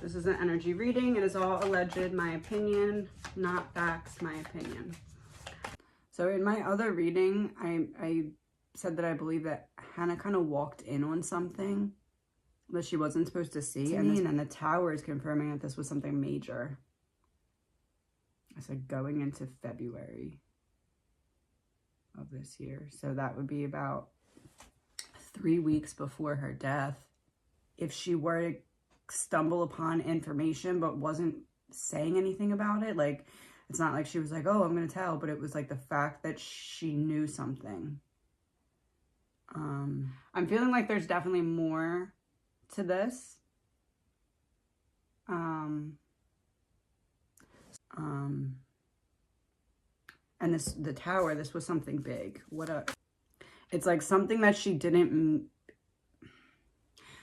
This is an energy reading. It is all alleged, my opinion, not facts, my opinion. So in my other reading, I said that I believe that Hannah kind of walked in on something that she wasn't supposed to see. And then the Tower is confirming that this was something major. I said going into February of this year. So that would be about 3 weeks before her death. If she were to stumble upon information but wasn't saying anything about it, like, it's not like she was like, oh, I'm gonna tell, but it was like the fact that she knew something. I'm feeling like there's definitely more to this. And the Tower, this was something big. It's like something that she didn't.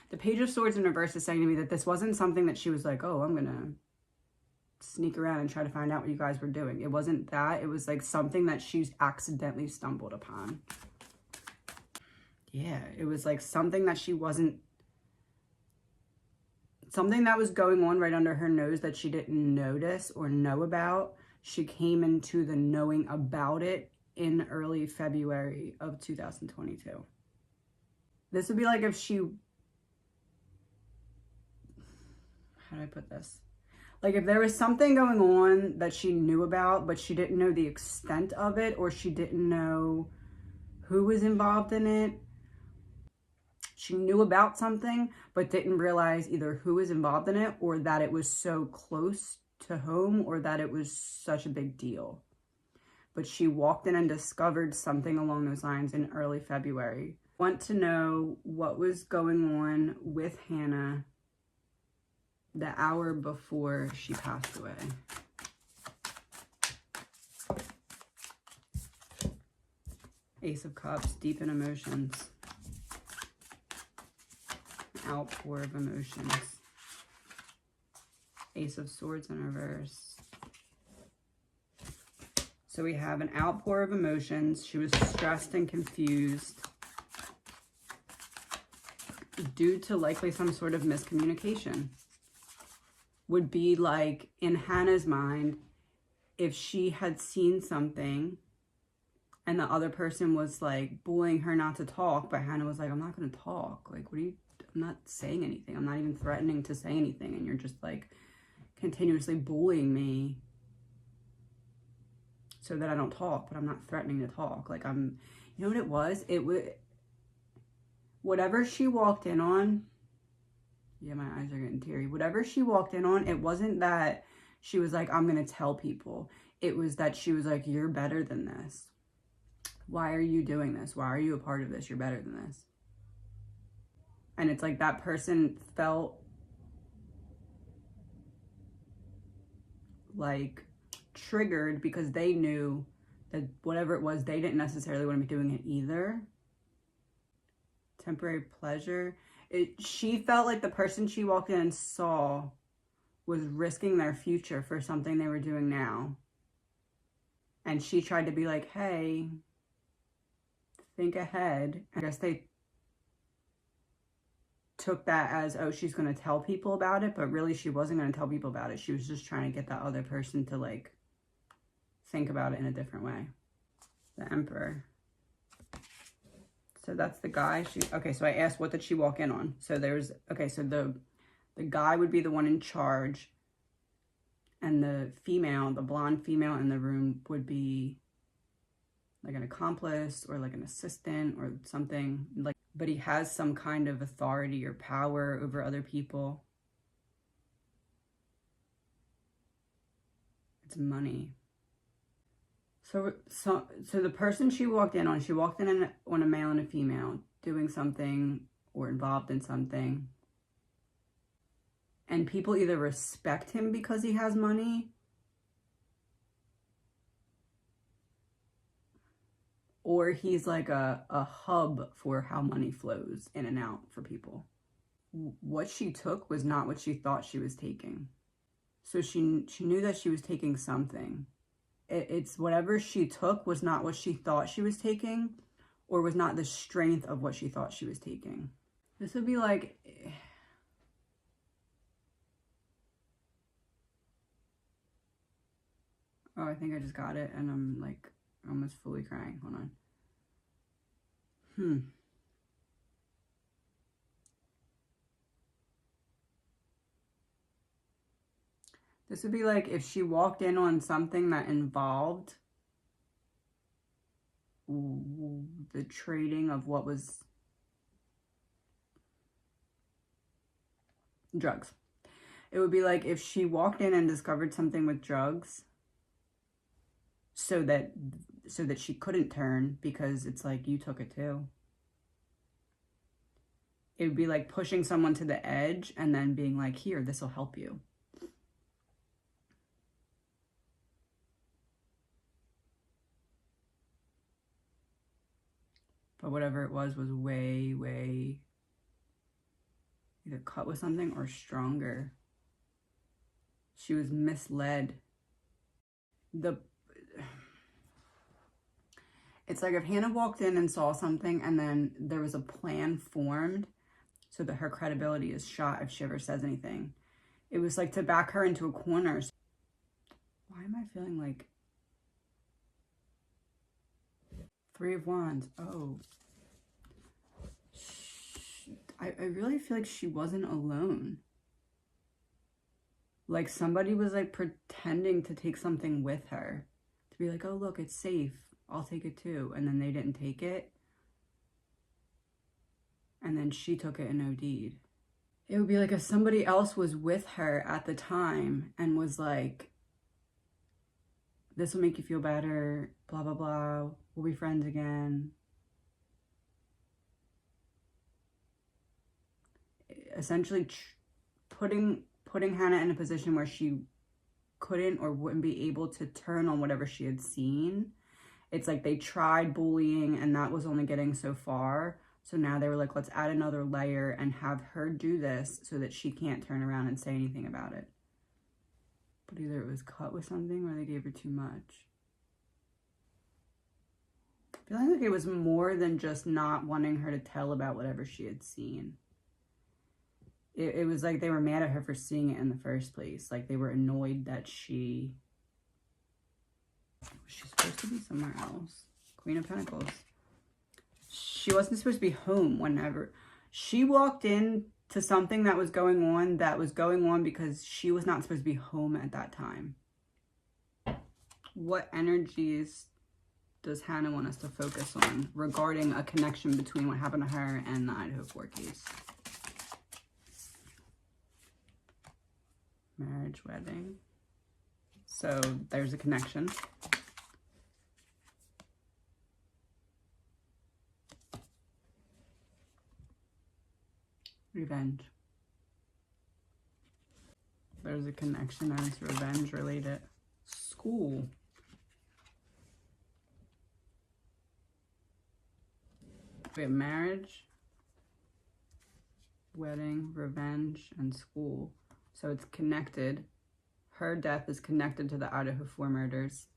The Page of Swords in reverse is saying to me that this wasn't something that she was like, oh, I'm gonna sneak around and try to find out what you guys were doing. It wasn't that. It was like something that she's accidentally stumbled upon. Yeah, it was like something that she wasn't, something that was going on right under her nose that she didn't notice or know about. She came into the knowing about it in early February of 2022. This would be like if she, how do I put this? Like if there was something going on that she knew about, but she didn't know the extent of it, or she didn't know who was involved in it. She knew about something, but didn't realize either who was involved in it, or that it was so close to home, or that it was such a big deal. But she walked in and discovered something along those lines in early February. Want to know what was going on with Hannah the hour before she passed away. Ace of Cups, deep in emotions. Outpour of emotions. Ace of Swords in reverse. So we have an outpour of emotions. She was stressed and confused due to likely some sort of miscommunication. Would be like, in Hannah's mind, if she had seen something and the other person was like bullying her not to talk, but Hannah was like, I'm not going to talk. Like, what are you, I'm not saying anything. I'm not even threatening to say anything. And you're just like continuously bullying me so that I don't talk, but I'm not threatening to talk. Like, I'm, you know what it was? It would, whatever she walked in on, yeah, my eyes are getting teary. Whatever she walked in on, it wasn't that she was like, I'm going to tell people. It was that she was like, you're better than this. Why are you doing this? Why are you a part of this? You're better than this. And it's like that person felt like triggered because they knew that whatever it was, they didn't necessarily want to be doing it either. Temporary pleasure. She felt like the person she walked in and saw was risking their future for something they were doing now. And she tried to be like, hey, think ahead. I guess they took that as, oh, she's going to tell people about it, but really she wasn't going to tell people about it. She was just trying to get that other person to like think about it in a different way. The Emperor. So that's the guy. Okay, so I asked, what did she walk in on? So there's, okay, so the guy would be the one in charge, and the female, the blonde female in the room would be like an accomplice or like an assistant or something, like, but he has some kind of authority or power over other people. It's money. So the person she walked in on a male and a female doing something or involved in something. And people either respect him because he has money, or he's like a hub for how money flows in and out for people. What she took was not what she thought she was taking. So she knew that she was taking something. It's whatever she took was not what she thought she was taking, or was not the strength of what she thought she was taking. This would be like, Oh, I think I just got it, and I'm like almost fully crying. Hold on. This would be like if she walked in on something that involved the trading of what was drugs. It would be like if she walked in and discovered something with drugs so that she couldn't turn, because it's like, you took it too. It would be like pushing someone to the edge and then being like, here, this will help you. But whatever it was way, way either cut with something or stronger. She was misled. It's like if Hannah walked in and saw something and then there was a plan formed so that her credibility is shot if she ever says anything. It was like to back her into a corner. Why am I feeling like Three of Wands? Oh. I really feel like she wasn't alone. Like somebody was like pretending to take something with her. To be like, oh look, it's safe. I'll take it too. And then they didn't take it. And then she took it and OD'd. It would be like if somebody else was with her at the time and was like, this will make you feel better, blah, blah, blah. We'll be friends again. Essentially putting Hannah in a position where she couldn't or wouldn't be able to turn on whatever she had seen. It's like they tried bullying and that was only getting so far. So now they were like, let's add another layer and have her do this so that she can't turn around and say anything about it. But either it was cut with something or they gave her too much. I feel like it was more than just not wanting her to tell about whatever she had seen. It was like they were mad at her for seeing it in the first place. Like they were annoyed that she's supposed to be somewhere else. Queen of Pentacles. She wasn't supposed to be home whenever. She walked in to something that was going on because she was not supposed to be home at that time. What energies does Hannah want us to focus on regarding a connection between what happened to her and the Idaho 4 case? Marriage, wedding. So there's a connection. Revenge. There's a connection that's revenge related. School. We have marriage, wedding, revenge, and school. So it's connected. Her death is connected to the Idaho 4 murders.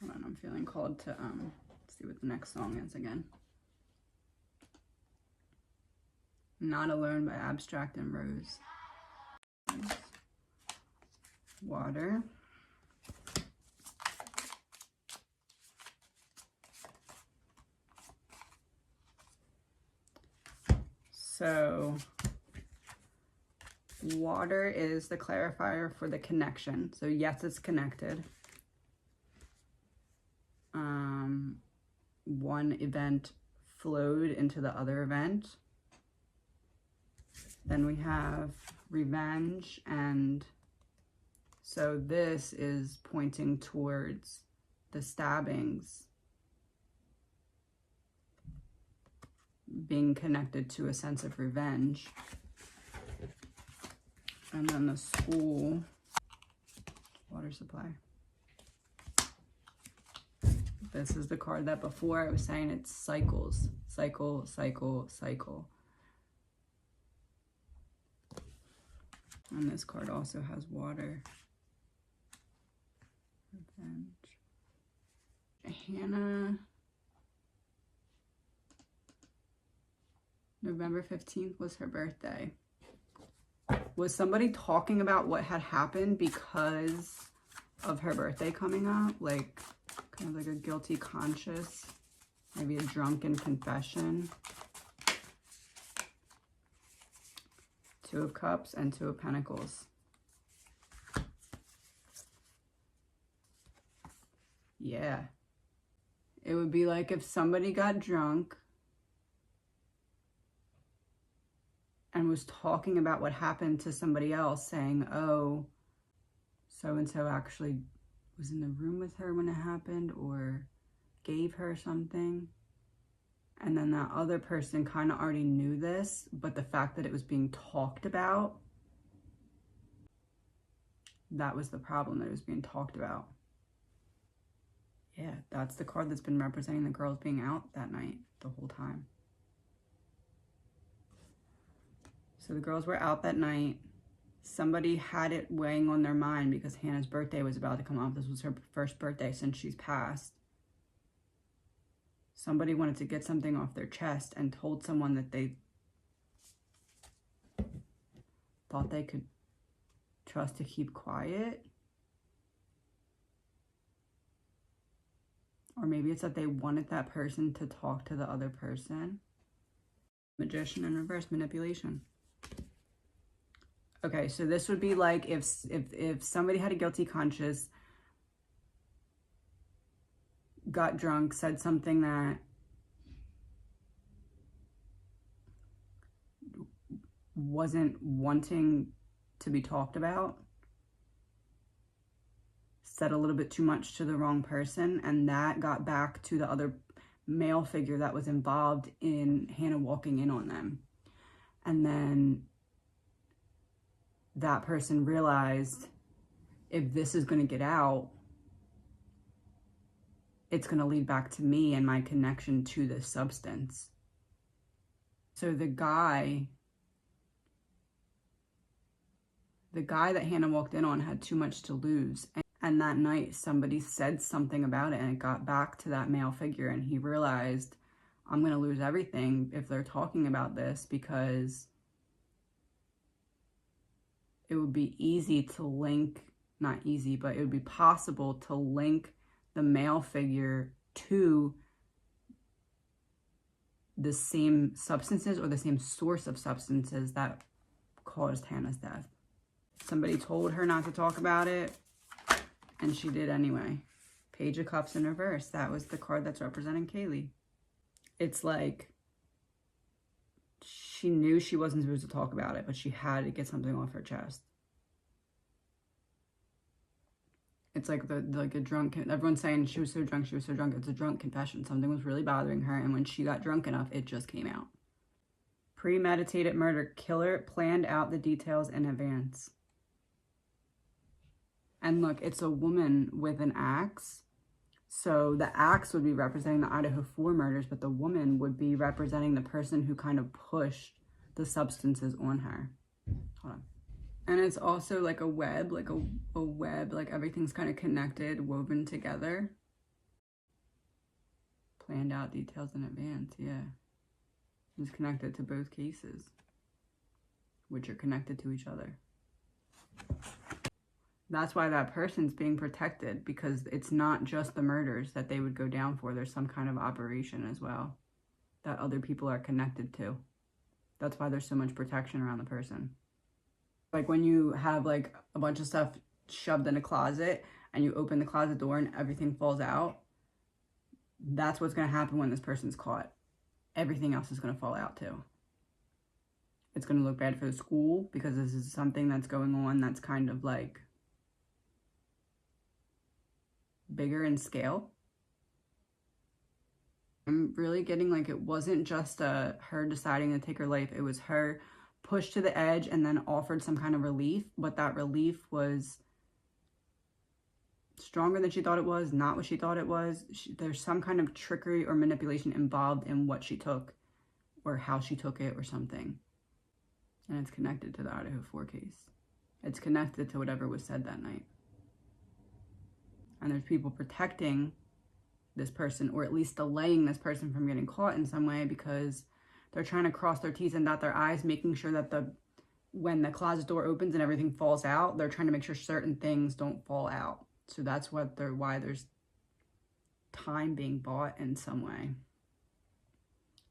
Hold on, I'm feeling called to see what the next song is again. Not Alone by Abstract and Rose. Water. So water is the clarifier for the connection. So yes, it's connected. One event flowed into the other event. Then we have revenge, and so this is pointing towards the stabbings being connected to a sense of revenge. And then the school, water supply. This is the card that before I was saying it's cycles. Cycle, cycle, cycle. And this card also has water. Revenge. Hannah. November 15th was her birthday. Was somebody talking about what had happened because of her birthday coming up? Like, kind of like a guilty conscience, maybe a drunken confession. Two of Cups and Two of Pentacles. Yeah. It would be like if somebody got drunk and was talking about what happened to somebody else, saying, oh, so-and-so actually was in the room with her when it happened, or gave her something. And then that other person kind of already knew this, but the fact that it was being talked about, that was the problem, that it was being talked about. Yeah, that's the card that's been representing the girls being out that night the whole time. So the girls were out that night. Somebody had it weighing on their mind because Hannah's birthday was about to come up. This was her first birthday since she's passed. Somebody wanted to get something off their chest and told someone that they thought they could trust to keep quiet. Or maybe it's that they wanted that person to talk to the other person. Magician in reverse, manipulation. Okay, so this would be like if somebody had a guilty conscience, got drunk, said something that wasn't wanting to be talked about, said a little bit too much to the wrong person, and that got back to the other male figure that was involved in Hannah walking in on them. And then that person realized, if this is going to get out, it's going to lead back to me and my connection to this substance. So the guy that Hannah walked in on had too much to lose. And that night, somebody said something about it, and it got back to that male figure, and he realized, I'm going to lose everything if they're talking about this, because it would be easy to link, not easy, but it would be possible to link the male figure to the same substances or the same source of substances that caused Hannah's death. Somebody told her not to talk about it, and she did anyway. Page of Cups in reverse. That was the card that's representing Kaylee. It's like she knew she wasn't supposed to talk about it, but she had to get something off her chest. It's like a drunk, everyone's saying she was so drunk, she was so drunk. It's a drunk confession. Something was really bothering her, and when she got drunk enough, it just came out. Premeditated murder. Killer planned out the details in advance. And look, it's a woman with an axe. So the axe would be representing the Idaho 4 murders, but the woman would be representing the person who kind of pushed the substances on her. Hold on. And it's also like a web, like a web, like everything's kind of connected, woven together. Planned out details in advance, yeah. It's connected to both cases, which are connected to each other. That's why that person's being protected, because it's not just the murders that they would go down for. There's some kind of operation as well that other people are connected to. That's why there's so much protection around the person. Like when you have like a bunch of stuff shoved in a closet and you open the closet door and everything falls out, that's what's going to happen when this person's caught. Everything else is going to fall out too. It's going to look bad for the school because this is something that's going on that's kind of like bigger in scale. I'm really getting like it wasn't just her deciding to take her life. It was her pushed to the edge and then offered some kind of relief, but that relief was stronger than she thought it was, not what she thought it was. There's some kind of trickery or manipulation involved in what she took or how she took it or something. And it's connected to the Idaho 4 case. It's connected to whatever was said that night. And there's people protecting this person, or at least delaying this person from getting caught in some way, because they're trying to cross their T's and dot their I's, making sure that when the closet door opens and everything falls out, they're trying to make sure certain things don't fall out. So that's why there's time being bought in some way.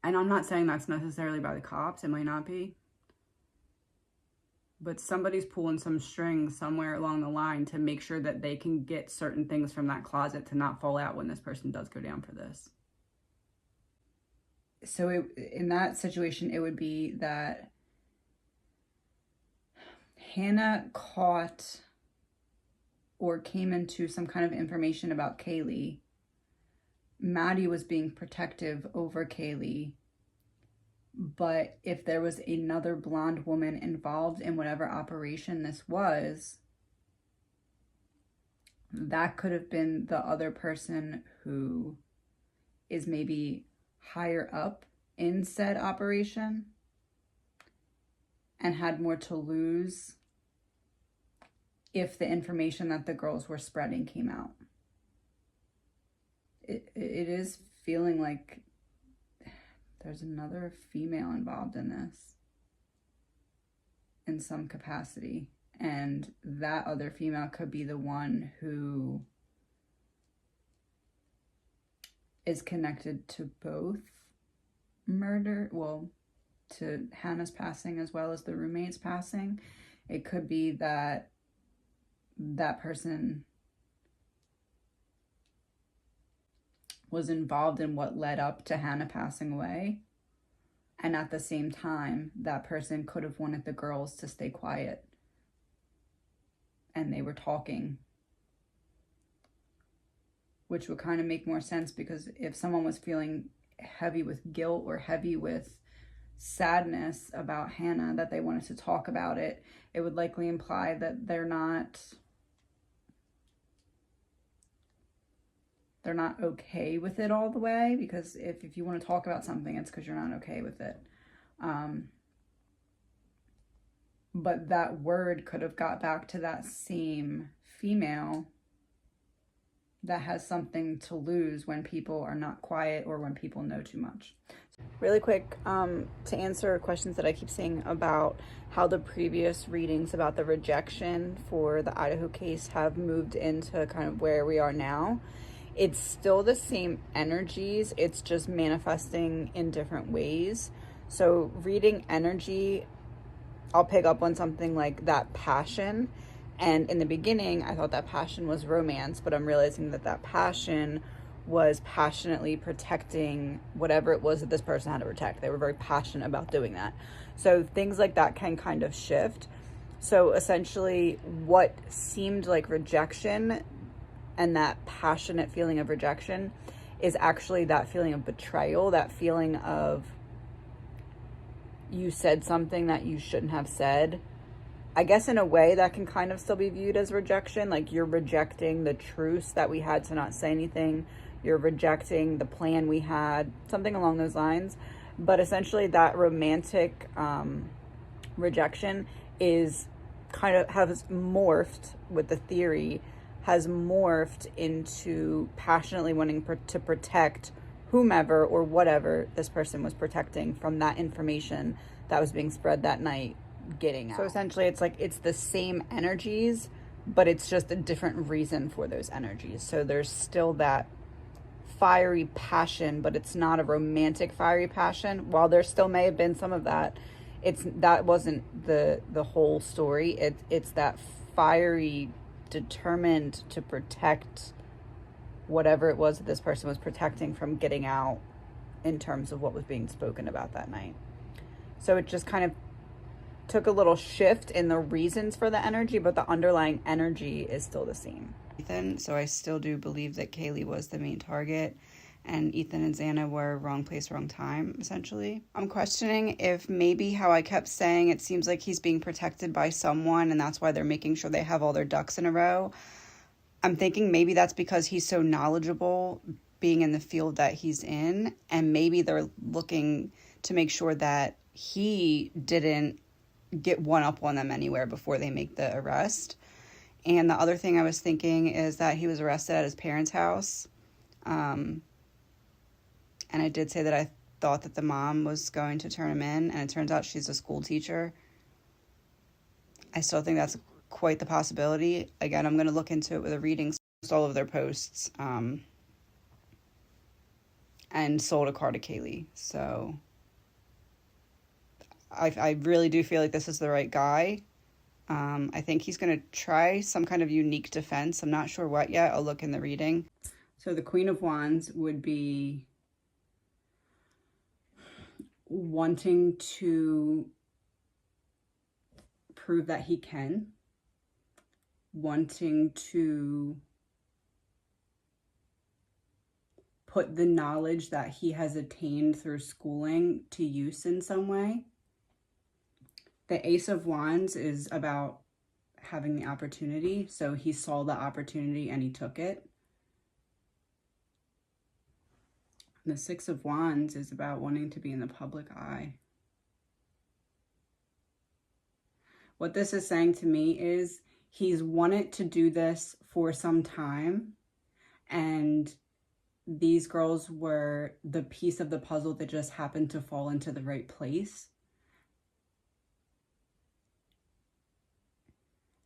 And I'm not saying that's necessarily by the cops. It might not be. But somebody's pulling some strings somewhere along the line to make sure that they can get certain things from that closet to not fall out when this person does go down for this. So in that situation, it would be that Hannah caught or came into some kind of information about Kaylee. Maddie was being protective over Kaylee. But if there was another blonde woman involved in whatever operation this was, that could have been the other person who is maybe higher up in said operation and had more to lose if the information that the girls were spreading came out. It is feeling like there's another female involved in this in some capacity. And that other female could be the one who is connected to both murder, well, to Hannah's passing as well as the roommate's passing. It could be that that person was involved in what led up to Hannah passing away. And at the same time, that person could have wanted the girls to stay quiet. And they were talking. Which would kind of make more sense, because if someone was feeling heavy with guilt or heavy with sadness about Hannah, that they wanted to talk about it, it would likely imply that they're not okay with it all the way, because if you want to talk about something, it's because you're not okay with it. But that word could have got back to that same female that has something to lose when people are not quiet or when people know too much. Really quick, to answer questions that I keep seeing about how the previous readings about the rejection for the Idaho case have moved into kind of where we are now. It's still the same energies, it's just manifesting in different ways. So reading energy, I'll pick up on something like that passion. And in the beginning, I thought that passion was romance, but I'm realizing that that passion was passionately protecting whatever it was that this person had to protect. They were very passionate about doing that. So things like that can kind of shift. So essentially, what seemed like rejection and that passionate feeling of rejection is actually that feeling of betrayal, that feeling of you said something that you shouldn't have said. I guess in a way that can kind of still be viewed as rejection, like you're rejecting the truce that we had to not say anything, you're rejecting the plan we had, something along those lines. But essentially that romantic rejection is kind of has morphed with the theory, has morphed into passionately wanting to protect whomever or whatever this person was protecting from that information that was being spread that night getting out. So essentially it's like it's the same energies, but it's just a different reason for those energies. So there's still that fiery passion, but it's not a romantic fiery passion. While there still may have been some of that, that wasn't the whole story. It's that fiery, determined to protect whatever it was that this person was protecting from getting out in terms of what was being spoken about that night. So it just kind of took a little shift in the reasons for the energy, but the underlying energy is still the same. Ethan, so I still do believe that Kaylee was the main target, and Ethan and Xana were wrong place, wrong time, essentially. I'm questioning if maybe how I kept saying it seems like he's being protected by someone, and that's why they're making sure they have all their ducks in a row. I'm thinking maybe that's because he's so knowledgeable being in the field that he's in, and maybe they're looking to make sure that he didn't get one up on them anywhere before they make the arrest. And the other thing I was thinking is that he was arrested at his parents' house. And I did say that I thought that the mom was going to turn him in, and it turns out she's a school teacher. I still think that's quite the possibility. Again, I'm going to look into it with a reading all of their posts, and sold a car to Kaylee. So I really do feel like this is the right guy. I think he's going to try some kind of unique defense. I'm not sure what yet. I'll look in the reading. So the Queen of Wands would be wanting to prove that he can, wanting to put the knowledge that he has attained through schooling to use in some way. The Ace of Wands is about having the opportunity. So he saw the opportunity and he took it. The Six of Wands is about wanting to be in the public eye. What this is saying to me is he's wanted to do this for some time, and these girls were the piece of the puzzle that just happened to fall into the right place.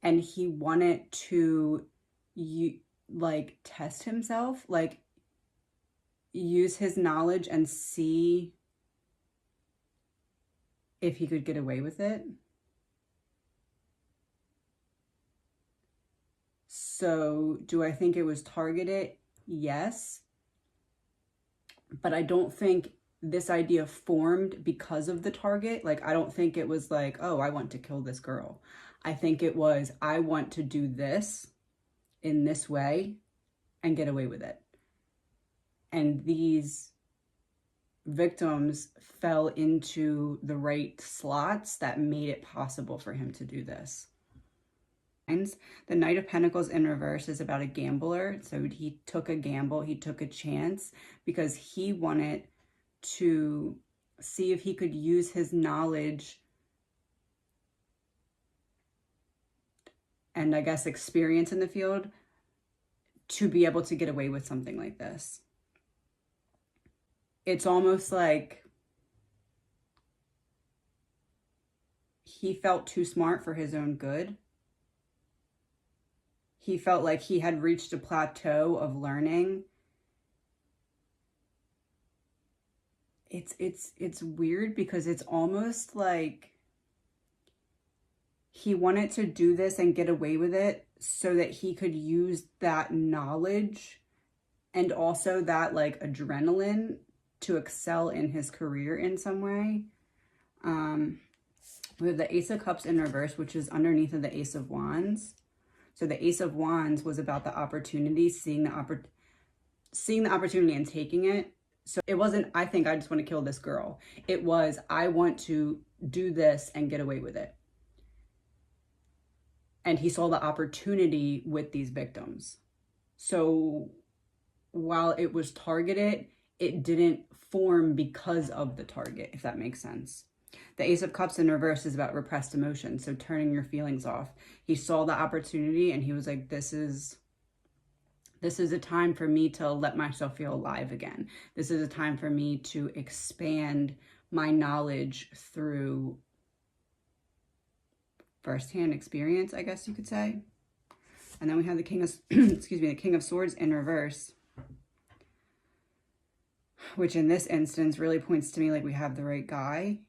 And he wanted to test himself, use his knowledge and see if he could get away with it. So do I think it was targeted? Yes. But I don't think this idea formed because of the target. I don't think it was like, oh, I want to kill this girl. I think it was, I want to do this in this way and get away with it. And these victims fell into the right slots that made it possible for him to do this. The Knight of Pentacles in reverse is about a gambler. So he took a gamble, he took a chance because he wanted to see if he could use his knowledge and I guess experience in the field to be able to get away with something like this. It's almost like he felt too smart for his own good. He felt like he had reached a plateau of learning. It's weird because it's almost like he wanted to do this and get away with it so that he could use that knowledge and also that adrenaline to excel in his career in some way. We have the Ace of Cups in reverse, which is underneath of the Ace of Wands. So the Ace of Wands was about the opportunity, seeing the opportunity and taking it. So it wasn't, I think I just want to kill this girl. It was, I want to do this and get away with it. And he saw the opportunity with these victims. So while it was targeted, it didn't form because of the target, if that makes sense. The Ace of Cups in reverse is about repressed emotions, so turning your feelings off. He saw the opportunity and he was like, this is a time for me to let myself feel alive again. This is a time for me to expand my knowledge through firsthand experience, I guess you could say. And then we have the King of, the King of Swords in reverse, which in this instance really points to me like we have the right guy.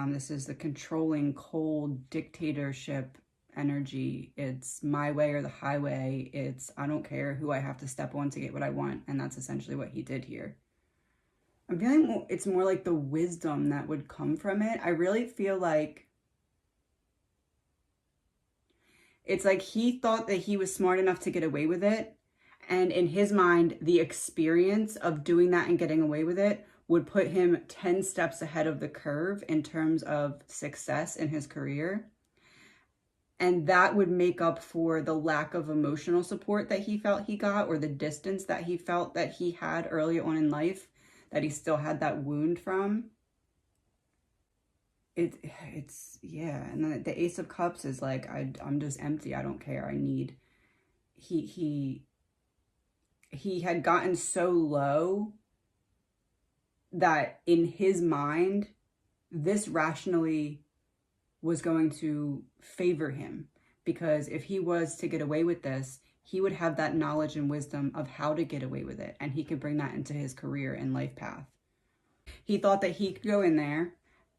This is the controlling, cold dictatorship energy. It's my way or the highway. It's, I don't care who I have to step on to get what I want. And that's essentially what he did here. I'm feeling it's more like the wisdom that would come from it. I really feel like it's like he thought that he was smart enough to get away with it. And in his mind, the experience of doing that and getting away with it would put him 10 steps ahead of the curve in terms of success in his career. And that would make up for the lack of emotional support that he felt he got, or the distance that he felt that he had early on in life, that he still had that wound from. It's yeah. And then the Ace of Cups is like, I'm just empty. I don't care. I need, he had gotten so low that in his mind, this rationally was going to favor him, because if he was to get away with this, he would have that knowledge and wisdom of how to get away with it, and he could bring that into his career and life path. He thought that he could go in there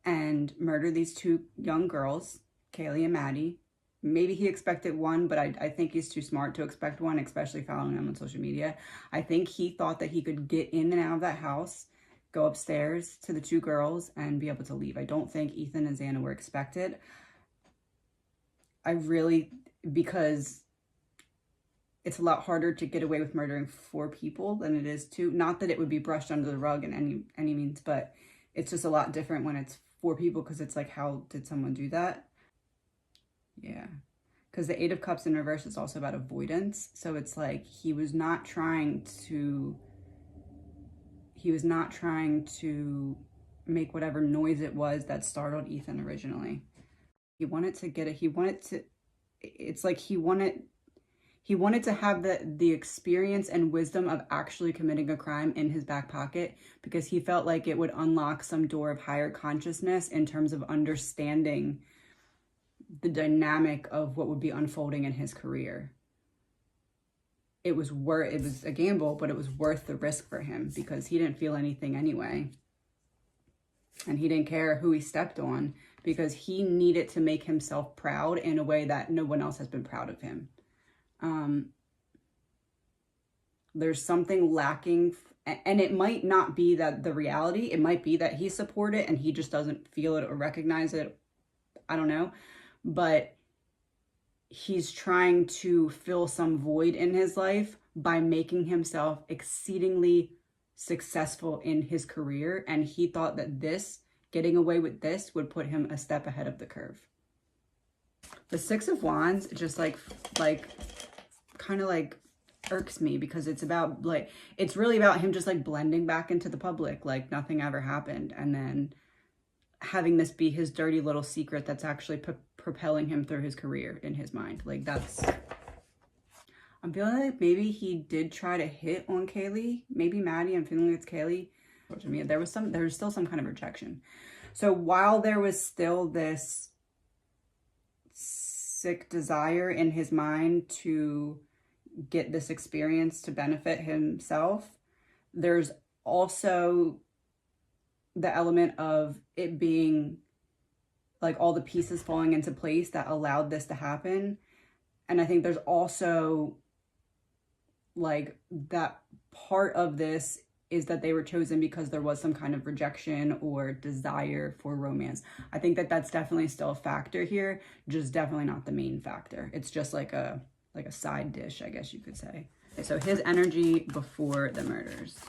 and murder these two young girls, Kaylee and Maddie. Maybe he expected one, but I think he's too smart to expect one, especially following them on social media. I think he thought that he could get in and out of that house, go upstairs to the two girls, and be able to leave. I don't think Ethan and Xana were expected. Because it's a lot harder to get away with murdering 4 people than it is 2. Not that it would be brushed under the rug in any means, but it's just a lot different when it's 4 people, because it's like, how did someone do that? Yeah, because the 8 of Cups in reverse is also about avoidance. So it's like he was not trying to make whatever noise it was that startled Ethan originally. He wanted to have the experience and wisdom of actually committing a crime in his back pocket, because he felt like it would unlock some door of higher consciousness in terms of understanding the dynamic of what would be unfolding in his career. It was a gamble, but it was worth the risk for him, because he didn't feel anything anyway. And he didn't care who he stepped on, because he needed to make himself proud in a way that no one else has been proud of him. There's something lacking, and it might not be that the reality, it might be that he supported and he just doesn't feel it or recognize it. I don't know, but he's trying to fill some void in his life by making himself exceedingly successful in his career. And he thought that getting away with this would put him a step ahead of the curve. The 6 of Wands just kind of irks me, because it's about it's really about him just blending back into the public like nothing ever happened, and then having this be his dirty little secret that's actually propelling him through his career in his mind. I'm feeling like maybe he did try to hit on Kaylee, maybe Maddie. I'm feeling it's Kaylee. To me, there was still some kind of rejection. So while there was still this sick desire in his mind to get this experience to benefit himself, there's also the element of it being all the pieces falling into place that allowed this to happen. And I think there's also that part of this is that they were chosen because there was some kind of rejection or desire for romance. I think that that's definitely still a factor here, just definitely not the main factor. It's just like a side dish, I guess you could say. Okay, so his energy before the murders.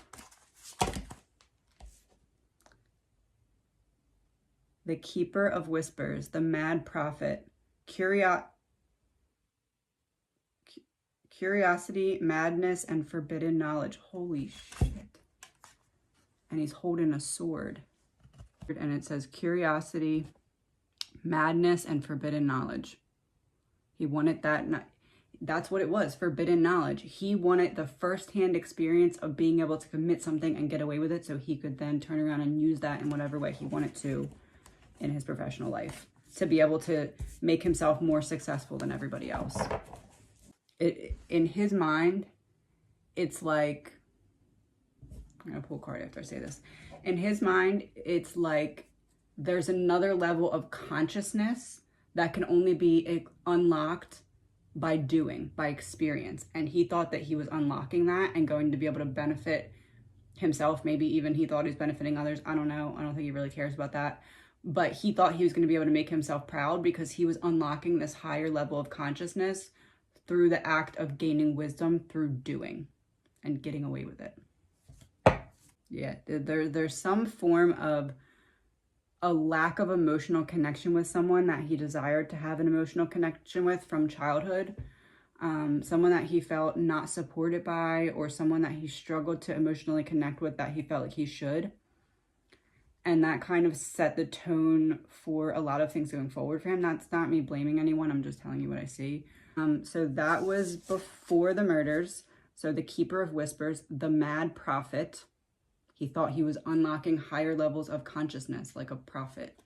The Keeper of Whispers, the Mad Prophet, curiosity, madness, and forbidden knowledge. Holy shit. And he's holding a sword. And it says curiosity, madness, and forbidden knowledge. He wanted that. That's what it was, forbidden knowledge. He wanted the first-hand experience of being able to commit something and get away with it, so he could then turn around and use that in whatever way he wanted to in his professional life, to be able to make himself more successful than everybody else. In his mind, it's like, I'm gonna pull a card after I say this. In his mind, it's like there's another level of consciousness that can only be unlocked by doing, by experience. And he thought that he was unlocking that and going to be able to benefit himself. Maybe even he thought he was benefiting others. I don't know. I don't think he really cares about that. But he thought he was going to be able to make himself proud because he was unlocking this higher level of consciousness through the act of gaining wisdom through doing and getting away with it. Yeah, there's some form of a lack of emotional connection with someone that he desired to have an emotional connection with from childhood. Someone that he felt not supported by, or someone that he struggled to emotionally connect with that he felt like he should. And that kind of set the tone for a lot of things going forward for him. That's not me blaming anyone. I'm just telling you what I see. So that was before the murders. So the Keeper of Whispers, the Mad Prophet. He thought he was unlocking higher levels of consciousness like a prophet.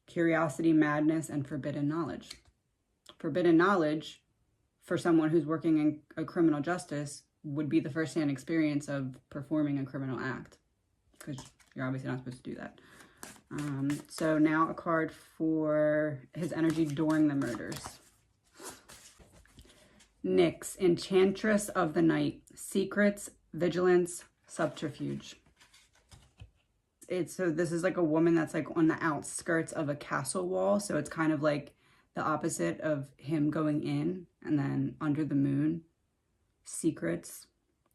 curiosity, madness, and forbidden knowledge. Forbidden knowledge for someone who's working in a criminal justice would be the first-hand experience of performing a criminal act, because you're obviously not supposed to do that. So now a card for his energy during the murders. Nyx, Enchantress of the Night, Secrets, Vigilance, Subterfuge. So this is like a woman that's like on the outskirts of a castle wall. So it's kind of like the opposite of him going in, and then under the moon, secrets,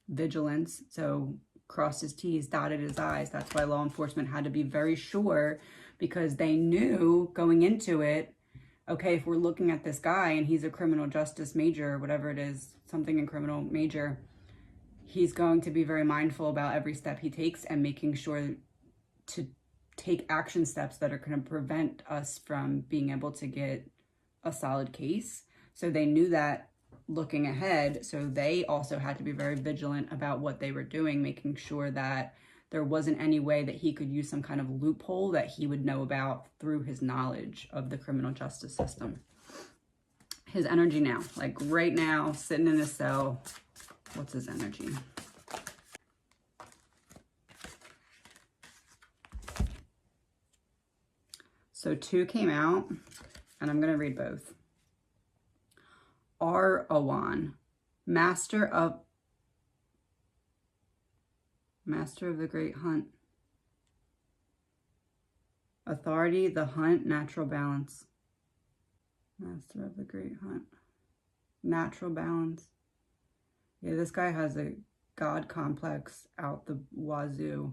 vigilance. So crossed his T's, dotted his I's. That's why law enforcement had to be very sure, because they knew going into it, okay, if we're looking at this guy and he's a criminal justice major, or whatever it is, something in criminal major, he's going to be very mindful about every step he takes and making sure to take action steps that are going to prevent us from being able to get a solid case. So they knew that looking ahead. So they also had to be very vigilant about what they were doing, making sure that there wasn't any way that he could use some kind of loophole that he would know about through his knowledge of the criminal justice system. His energy now, like right now, sitting in his cell, what's his energy? So 2 came out, and I'm going to read both. Arrogance, Master of the Great Hunt. Authority, the Hunt, Natural Balance. Master of the Great Hunt. Natural balance. Yeah, this guy has a God complex out the wazoo.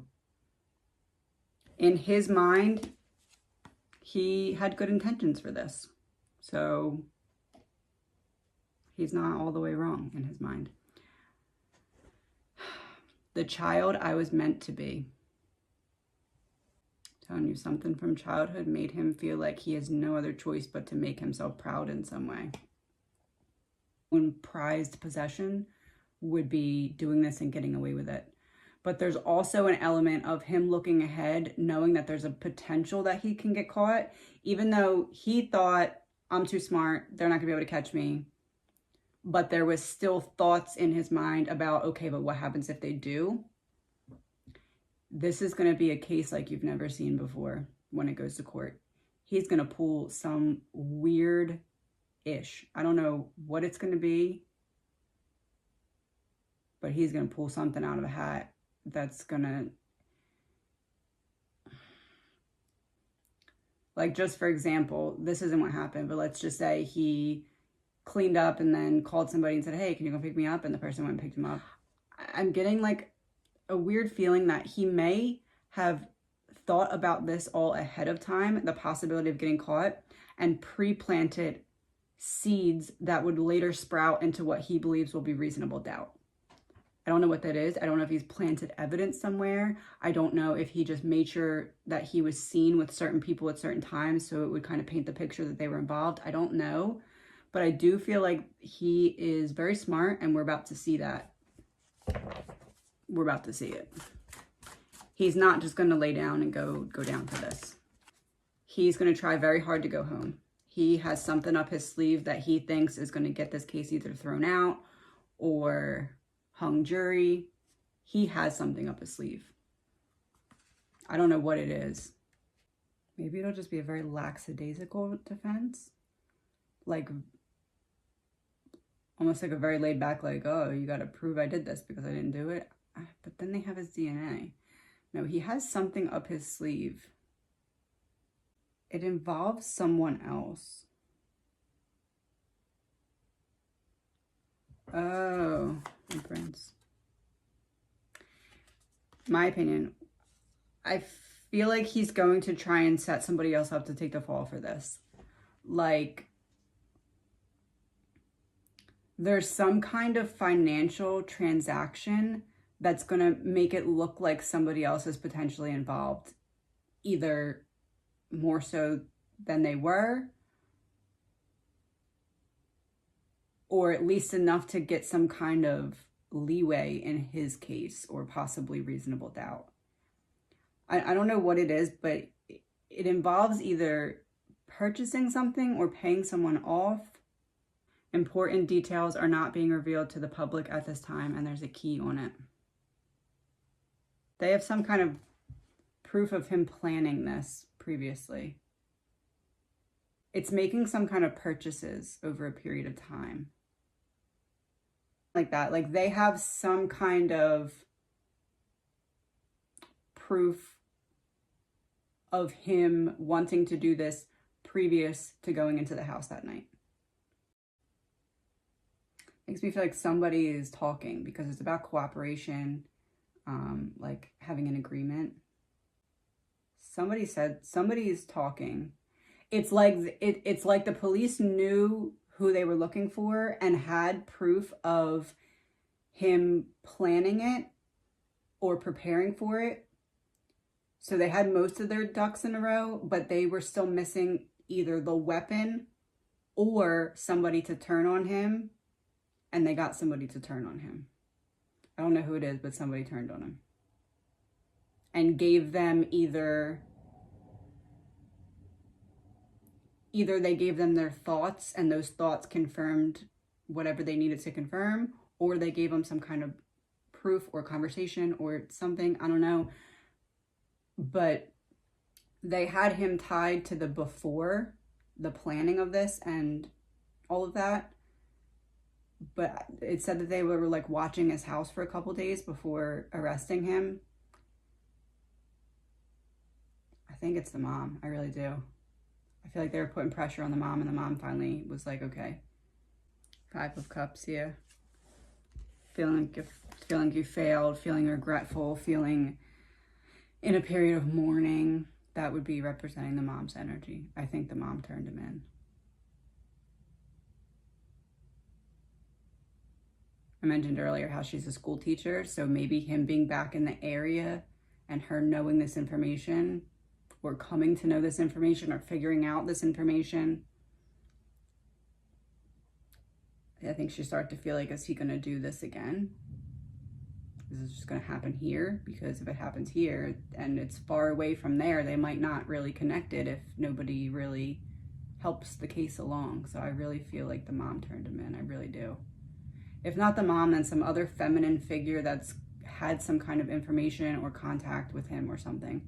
In his mind, he had good intentions for this. So he's not all the way wrong in his mind. The child I was meant to be. Telling you, something from childhood made him feel like he has no other choice but to make himself proud in some way. When prized possession would be doing this and getting away with it. But there's also an element of him looking ahead, knowing that there's a potential that he can get caught, even though he thought, I'm too smart, they're not gonna be able to catch me. But there was still thoughts in his mind about, okay, but what happens if they do? This is going to be a case like you've never seen before when it goes to court. He's going to pull some weird-ish. I don't know what it's going to be, but he's going to pull something out of a hat that's going to... Like, just for example, this isn't what happened, but let's just say he cleaned up and then called somebody and said, hey, can you go pick me up? And the person went and picked him up. I'm getting like a weird feeling that he may have thought about this all ahead of time, the possibility of getting caught, and pre-planted seeds that would later sprout into what he believes will be reasonable doubt. I don't know what that is. I don't know if he's planted evidence somewhere. I don't know if he just made sure that he was seen with certain people at certain times so it would kind of paint the picture that they were involved. I don't know. But I do feel like he is very smart, and we're about to see that. We're about to see it. He's not just going to lay down and go down for this. He's going to try very hard to go home. He has something up his sleeve that he thinks is going to get this case either thrown out or hung jury. He has something up his sleeve. I don't know what it is. Maybe it'll just be a very lackadaisical defense. Like, almost like a very laid back, like, oh, you got to prove I did this because I didn't do it. But then they have his DNA. No, he has something up his sleeve. It involves someone else. Oh, inference. My opinion, I feel like he's going to try and set somebody else up to take the fall for this. Like, there's some kind of financial transaction that's going to make it look like somebody else is potentially involved, either more so than they were, or at least enough to get some kind of leeway in his case, or possibly reasonable doubt. I don't know what it is, but it involves either purchasing something or paying someone off. Important details are not being revealed to the public at this time, and there's a key on it. They have some kind of proof of him planning this previously. It's making some kind of purchases over a period of time. Like that. Like they have some kind of proof of him wanting to do this previous to going into the house that night. Makes me feel like somebody is talking because it's about cooperation, like having an agreement. Somebody said somebody is talking. It's like the police knew who they were looking for and had proof of him planning it or preparing for it. So they had most of their ducks in a row, but they were still missing either the weapon or somebody to turn on him, and they got somebody to turn on him. I don't know who it is, but somebody turned on him and gave them either they gave them their thoughts and those thoughts confirmed whatever they needed to confirm, or they gave them some kind of proof or conversation or something, I don't know. But they had him tied to the before, the planning of this and all of that. But it said that they were like watching his house for a couple days before arresting him. I think it's the mom. I really do. I feel like they were putting pressure on the mom, and the mom finally was like, okay. 5 of Cups here. Feeling you failed, feeling regretful, feeling in a period of mourning. That would be representing the mom's energy. I think the mom turned him in. I mentioned earlier how she's a school teacher, so maybe him being back in the area and her knowing this information, or coming to know this information, or figuring out this information. I think she started to feel like, is he going to do this again? Is this just going to happen here? Because if it happens here and it's far away from there, they might not really connect it if nobody really helps the case along. So I really feel like the mom turned him in. I really do. If not the mom, then some other feminine figure that's had some kind of information or contact with him or something.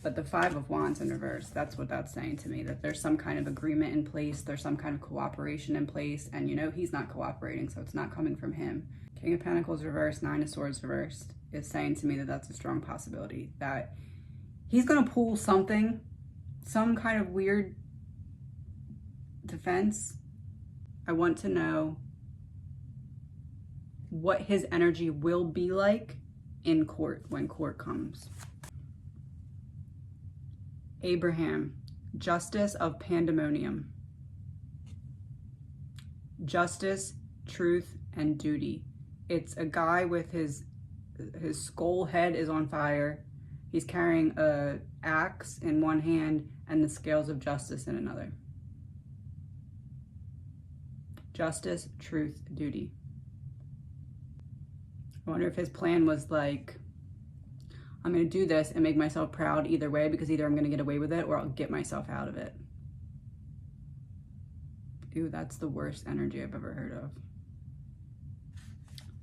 But the 5 of Wands in reverse, that's what that's saying to me, that there's some kind of agreement in place, there's some kind of cooperation in place, and you know he's not cooperating, so it's not coming from him. King of Pentacles reversed, 9 of Swords reversed is saying to me that that's a strong possibility, that he's going to pull something, some kind of weird defense. I want to know what his energy will be like in court when court comes. Abraham, justice of pandemonium. Justice, truth, and duty. It's a guy with his skull head is on fire. He's carrying a axe in one hand and the scales of justice in another. Justice, truth, duty. I wonder if his plan was like, I'm going to do this and make myself proud either way, because either I'm going to get away with it or I'll get myself out of it. Ew, that's the worst energy I've ever heard of.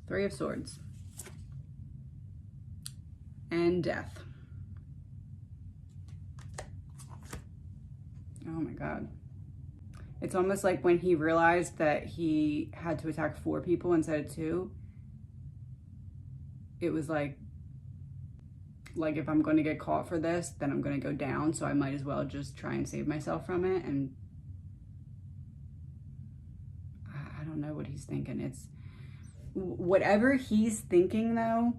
3 of Swords. And Death. Oh my God. It's almost like when he realized that he had to attack 4 people instead of 2, it was like if I'm going to get caught for this, then I'm going to go down, so I might as well just try and save myself from it. And I don't know what he's thinking. It's whatever he's thinking, though,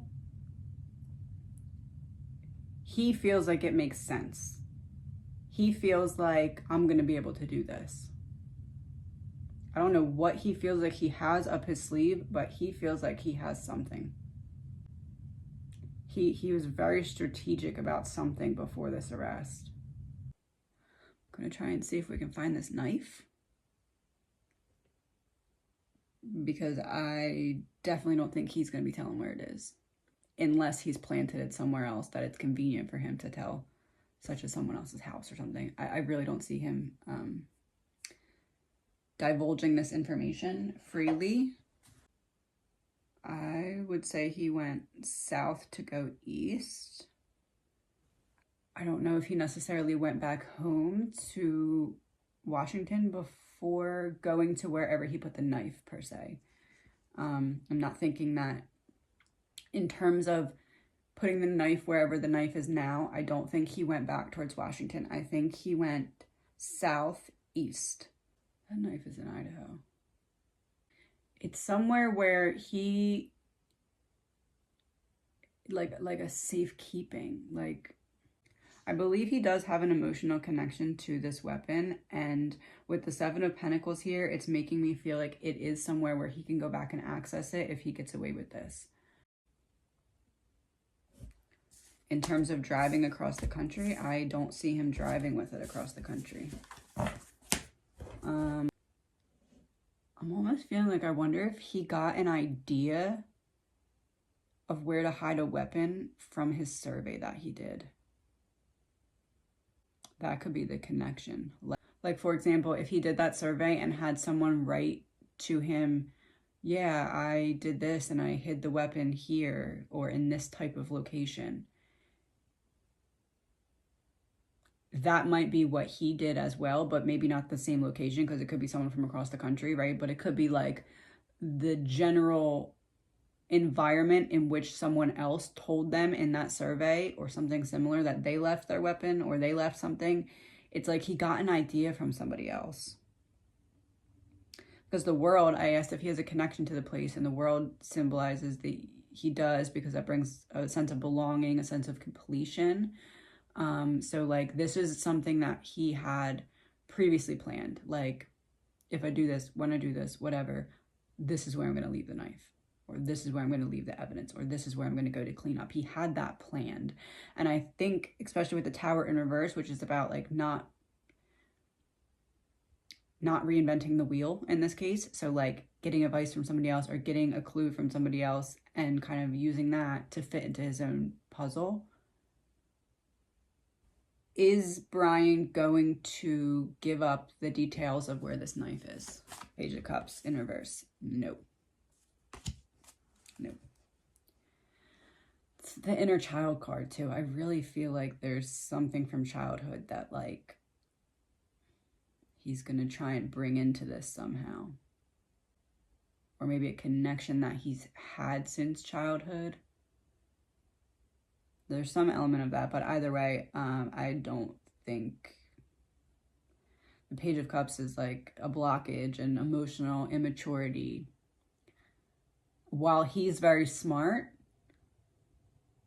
he feels like it makes sense. He feels like, I'm going to be able to do this. I don't know what he feels like he has up his sleeve, but he feels like he has something. He was very strategic about something before this arrest. I'm going to try and see if we can find this knife, because I definitely don't think he's going to be telling where it is, unless he's planted it somewhere else that it's convenient for him to tell such as someone else's house or something. I really don't see him divulging this information freely. I would say he went south to go east. I don't know if he necessarily went back home to Washington before going to wherever he put the knife, per se. I'm not thinking that in terms of putting the knife wherever the knife is now. I don't think he went back towards Washington. I think he went southeast. That knife is in Idaho. It's somewhere where he, like a safekeeping, like, I believe he does have an emotional connection to this weapon, and with the Seven of Pentacles here, it's making me feel like it is somewhere where he can go back and access it if he gets away with this. In terms of driving across the country, I don't see him driving with it across the country. I'm almost feeling like I wonder if he got an idea of where to hide a weapon from his survey that he did. That could be the connection. Like, for example, if he did that survey and had someone write to him, yeah, I did this and I hid the weapon here or in this type of location. That might be what he did as well, but maybe not the same location, because it could be someone from across the country, right? But it could be like the general environment in which someone else told them in that survey or something similar that they left their weapon or they left something. It's like he got an idea from somebody else. Because the world, I asked if he has a connection to the place, and the world symbolizes he does, because that brings a sense of belonging, a sense of completion. So like this is something that he had previously planned. Like, if I do this, when I do this, whatever, this is where I'm going to leave the knife, or this is where I'm going to leave the evidence, or this is where I'm going to go to clean up. He had that planned. And I think, especially with the Tower in reverse, which is about like not reinventing the wheel in this case. So like getting advice from somebody else or getting a clue from somebody else and kind of using that to fit into his own puzzle. Is Brian going to give up the details of where this knife is? Page of Cups in reverse. No. No. It's the inner child card too. I really feel like there's something from childhood that like he's going to try and bring into this somehow. Or maybe a connection that he's had since childhood. There's some element of that, but either way, I don't think the Page of Cups is like a blockage and emotional immaturity. While he's very smart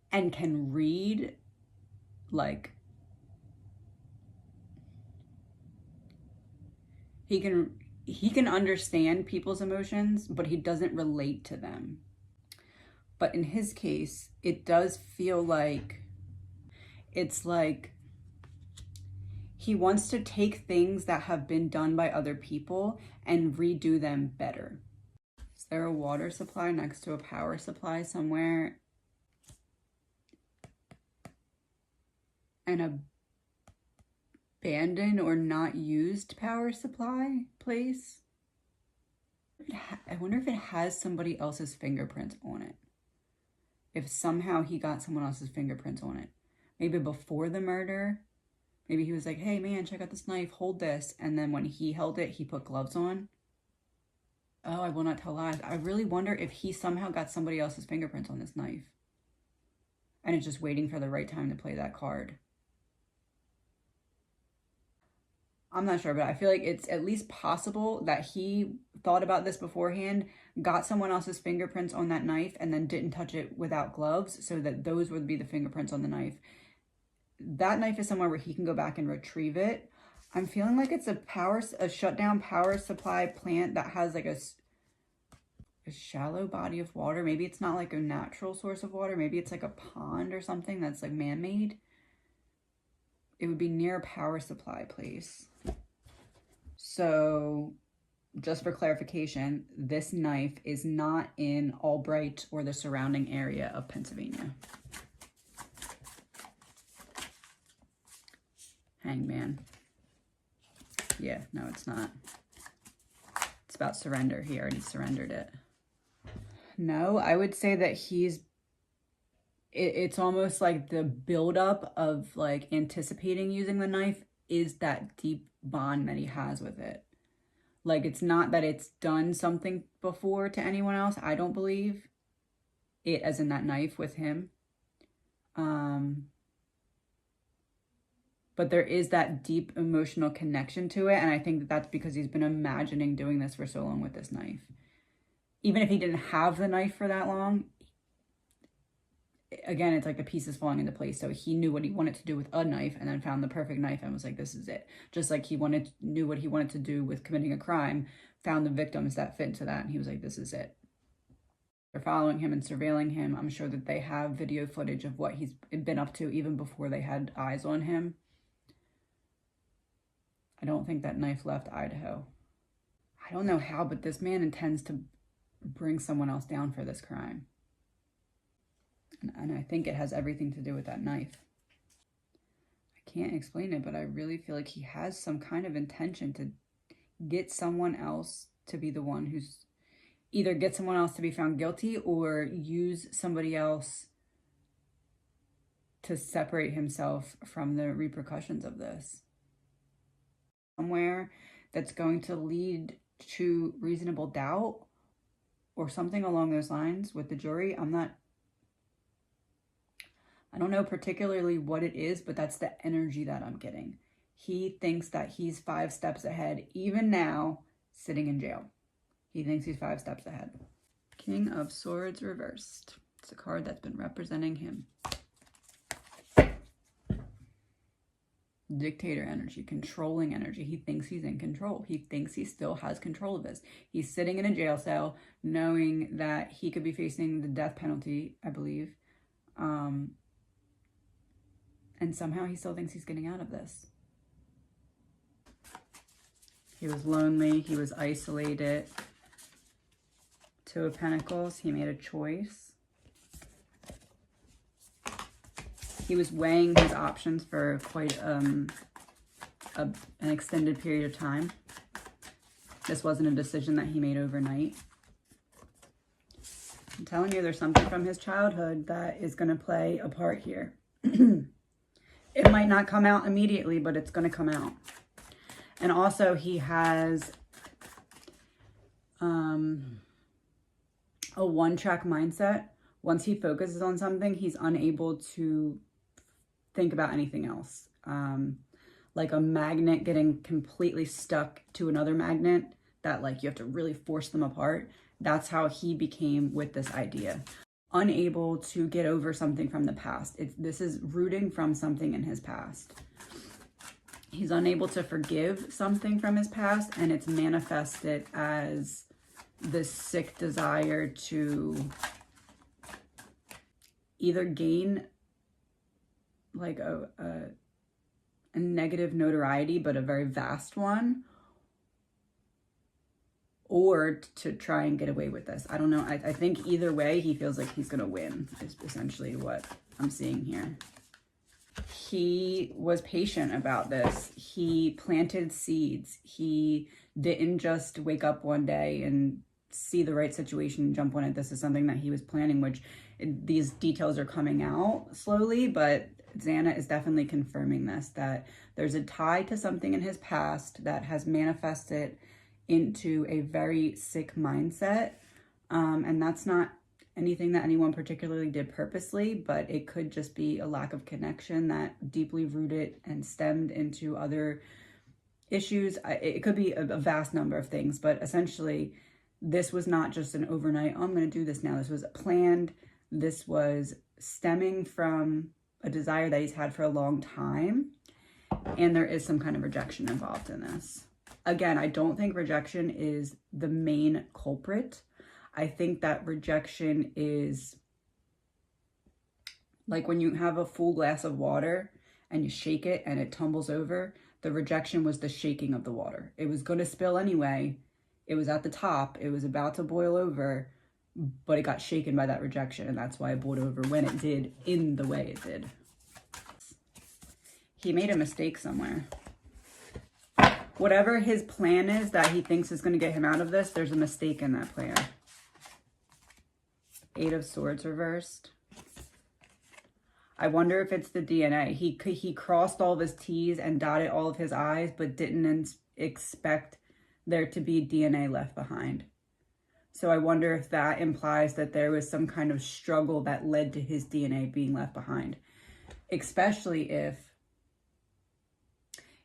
and can read, like, he can understand people's emotions, but he doesn't relate to them. But in his case, it does feel like it's like he wants to take things that have been done by other people and redo them better. Is there a water supply next to a power supply somewhere? An abandoned or not used power supply place? I wonder if it has somebody else's fingerprints on it. If somehow he got someone else's fingerprints on it. Maybe before the murder. Maybe he was like, hey man, check out this knife, hold this. And then when he held it, he put gloves on. Oh, I will not tell lies. I really wonder if he somehow got somebody else's fingerprints on this knife. And it's just waiting for the right time to play that card. I'm not sure, but I feel like it's at least possible that he thought about this beforehand, got someone else's fingerprints on that knife, and then didn't touch it without gloves, so that those would be the fingerprints on the knife. That knife is somewhere where he can go back and retrieve it. I'm feeling like it's a shutdown power supply plant that has like a shallow body of water. Maybe it's not like a natural source of water. Maybe it's like a pond or something that's like man-made. It would be near a power supply place. So just for clarification, this knife is not in Albright or the surrounding area of Pennsylvania. Hangman. Yeah, no, it's not. It's about surrender. He already surrendered it. No, I would say that it's almost like the buildup of like anticipating using the knife is that deep bond that he has with it. Like, it's not that it's done something before to anyone else. I don't believe it, as in that knife with him. But there is that deep emotional connection to it. And I think that that's because he's been imagining doing this for so long with this knife. Even if he didn't have the knife for that long, again, it's like the pieces falling into place. So he knew what he wanted to do with a knife and then found the perfect knife and was like, this is it. Just like he knew what he wanted to do with committing a crime, found the victims that fit into that. And he was like, this is it. They're following him and surveilling him. I'm sure that they have video footage of what he's been up to even before they had eyes on him. I don't think that knife left Idaho. I don't know how, but this man intends to bring someone else down for this crime. And I think it has everything to do with that knife. I can't explain it, but I really feel like he has some kind of intention to get someone else to be the one who's either get someone else to be found guilty or use somebody else to separate himself from the repercussions of this. Somewhere that's going to lead to reasonable doubt or something along those lines with the jury. I don't know particularly what it is, but that's the energy that I'm getting. He thinks that he's 5 steps ahead, even now, sitting in jail. He thinks he's 5 steps ahead. King of Swords reversed. It's a card that's been representing him. Dictator energy, controlling energy. He thinks he's in control. He thinks he still has control of this. He's sitting in a jail cell knowing that he could be facing the death penalty, I believe. And somehow he still thinks he's getting out of this. He was lonely. He was isolated. 2 of Pentacles. He made a choice. He was weighing his options for quite an extended period of time. This wasn't a decision that he made overnight. I'm telling you, there's something from his childhood that is going to play a part here. It might not come out immediately, but it's going to come out. And also, he has a one-track mindset. Once he focuses on something, he's unable to think about anything else. Like a magnet getting completely stuck to another magnet that like you have to really force them apart. That's how he became with this idea. Unable to get over something from the past. This is rooting from something in his past. He's unable to forgive something from his past, and it's manifested as this sick desire to either gain like a negative notoriety, but a very vast one, or to try and get away with this. I don't know. I think either way, he feels like he's going to win, is essentially what I'm seeing here. He was patient about this. He planted seeds. He didn't just wake up one day and see the right situation and jump on it. This is something that he was planning, which these details are coming out slowly, but Xana is definitely confirming this, that there's a tie to something in his past that has manifested into a very sick mindset. And that's not anything that anyone particularly did purposely, but it could just be a lack of connection that deeply rooted and stemmed into other issues. It could be a vast number of things, but essentially this was not just an overnight, oh, I'm going to do this now. This was planned. This was stemming from a desire that he's had for a long time. And there is some kind of rejection involved in this. Again, I don't think rejection is the main culprit. I think that rejection is like when you have a full glass of water and you shake it and it tumbles over. The rejection was the shaking of the water. It was going to spill anyway. It was at the top. It was about to boil over, but it got shaken by that rejection. And that's why it boiled over when it did in the way it did. He made a mistake somewhere. Whatever his plan is that he thinks is going to get him out of this, there's a mistake in that plan. 8 of Swords reversed. I wonder if it's the DNA. He crossed all of his T's and dotted all of his I's, but didn't expect there to be DNA left behind. So I wonder if that implies that there was some kind of struggle that led to his DNA being left behind. Especially if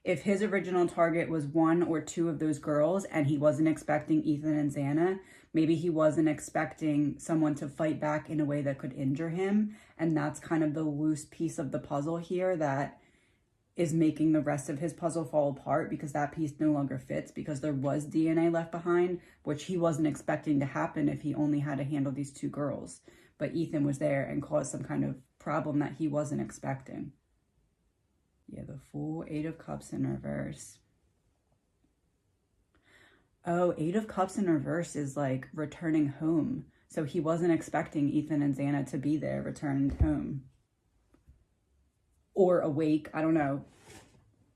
his original target was 1 or 2 of those girls and he wasn't expecting Ethan and Xana, maybe he wasn't expecting someone to fight back in a way that could injure him. And that's kind of the loose piece of the puzzle here that is making the rest of his puzzle fall apart, because that piece no longer fits, because there was DNA left behind, which he wasn't expecting to happen if he only had to handle these 2 girls. But Ethan was there and caused some kind of problem that he wasn't expecting. Yeah, the Fool, 8 of Cups in reverse. Oh, 8 of Cups in reverse is like returning home. So he wasn't expecting Ethan and Xana to be there, returned home. Or awake, I don't know.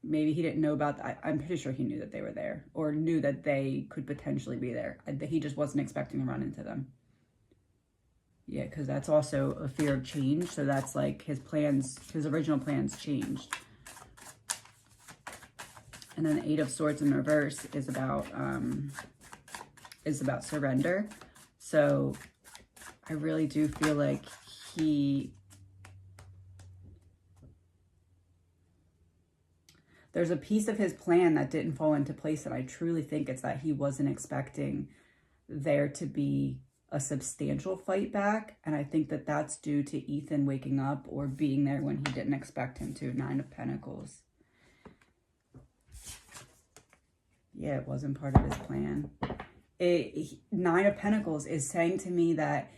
Maybe he didn't know about that. I'm pretty sure he knew that they were there, or knew that they could potentially be there. He just wasn't expecting to run into them. Yeah, because that's also a fear of change. So that's like his plans, his original plans changed. And then the 8 of Swords in reverse is about surrender. So I really do feel like there's a piece of his plan that didn't fall into place, and I truly think it's that he wasn't expecting there to be a substantial fight back. And I think that that's due to Ethan waking up or being there when he didn't expect him to. 9 of Pentacles. Yeah, it wasn't part of his plan. 9 of Pentacles is saying to me that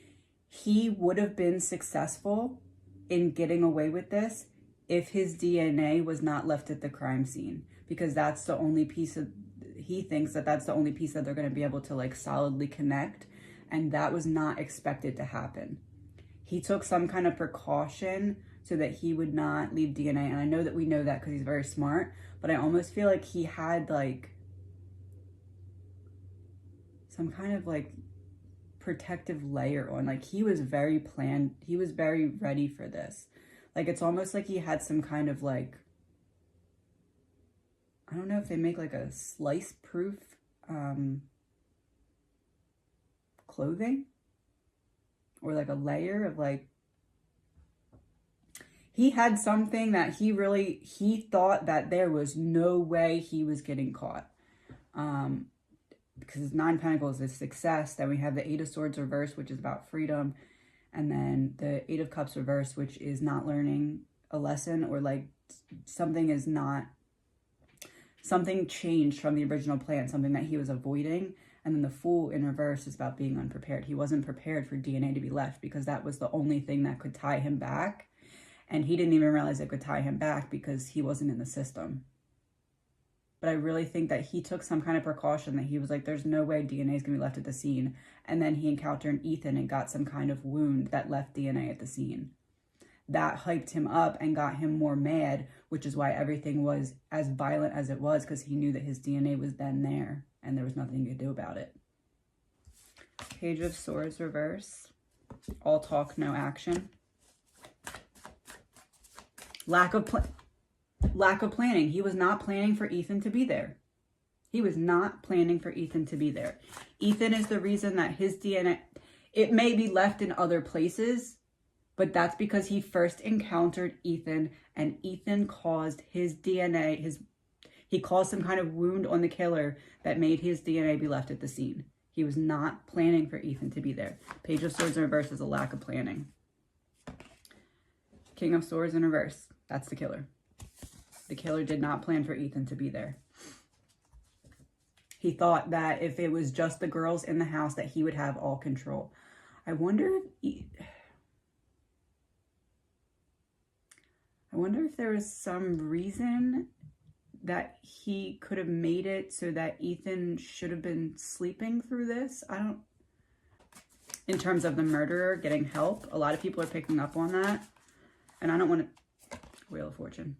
he would have been successful in getting away with this if his DNA was not left at the crime scene, because that's the only piece of, he thinks that that's the only piece that they're going to be able to like solidly connect, and that was not expected to happen. He took some kind of precaution so that he would not leave DNA, and I know that we know that because he's very smart, but I almost feel like he had like some kind of like protective layer on. Like he was very planned, he was very ready for this. Like it's almost like he had some kind of like, I don't know if they make like a slice proof clothing, or like a layer of like, he had something that he thought that there was no way he was getting caught. Because 9 Pentacles is success. Then we have the 8 of Swords reverse, which is about freedom. And then the 8 of Cups reverse, which is not learning a lesson, or like something changed from the original plan, something that he was avoiding. And then the Fool in reverse is about being unprepared. He wasn't prepared for DNA to be left, because that was the only thing that could tie him back. And he didn't even realize it could tie him back because he wasn't in the system. But I really think that he took some kind of precaution, that he was like, there's no way DNA is going to be left at the scene. And then he encountered Ethan and got some kind of wound that left DNA at the scene. That hyped him up and got him more mad, which is why everything was as violent as it was, because he knew that his DNA was then there and there was nothing he could do about it. Page of Swords reverse. All talk, no action. Lack of planning. He was not planning for Ethan to be there. He was not planning for Ethan to be there. Ethan is the reason that his DNA, it may be left in other places, but that's because he first encountered Ethan, and Ethan caused his DNA, he caused some kind of wound on the killer that made his DNA be left at the scene. He was not planning for Ethan to be there. Page of Swords in reverse is a lack of planning. King of Swords in reverse. That's the killer. The killer did not plan for Ethan to be there. He thought that if it was just the girls in the house that he would have all control. I wonder if there was some reason that he could have made it so that Ethan should have been sleeping through this. In terms of the murderer getting help, a lot of people are picking up on that. And I don't want to, Wheel of Fortune.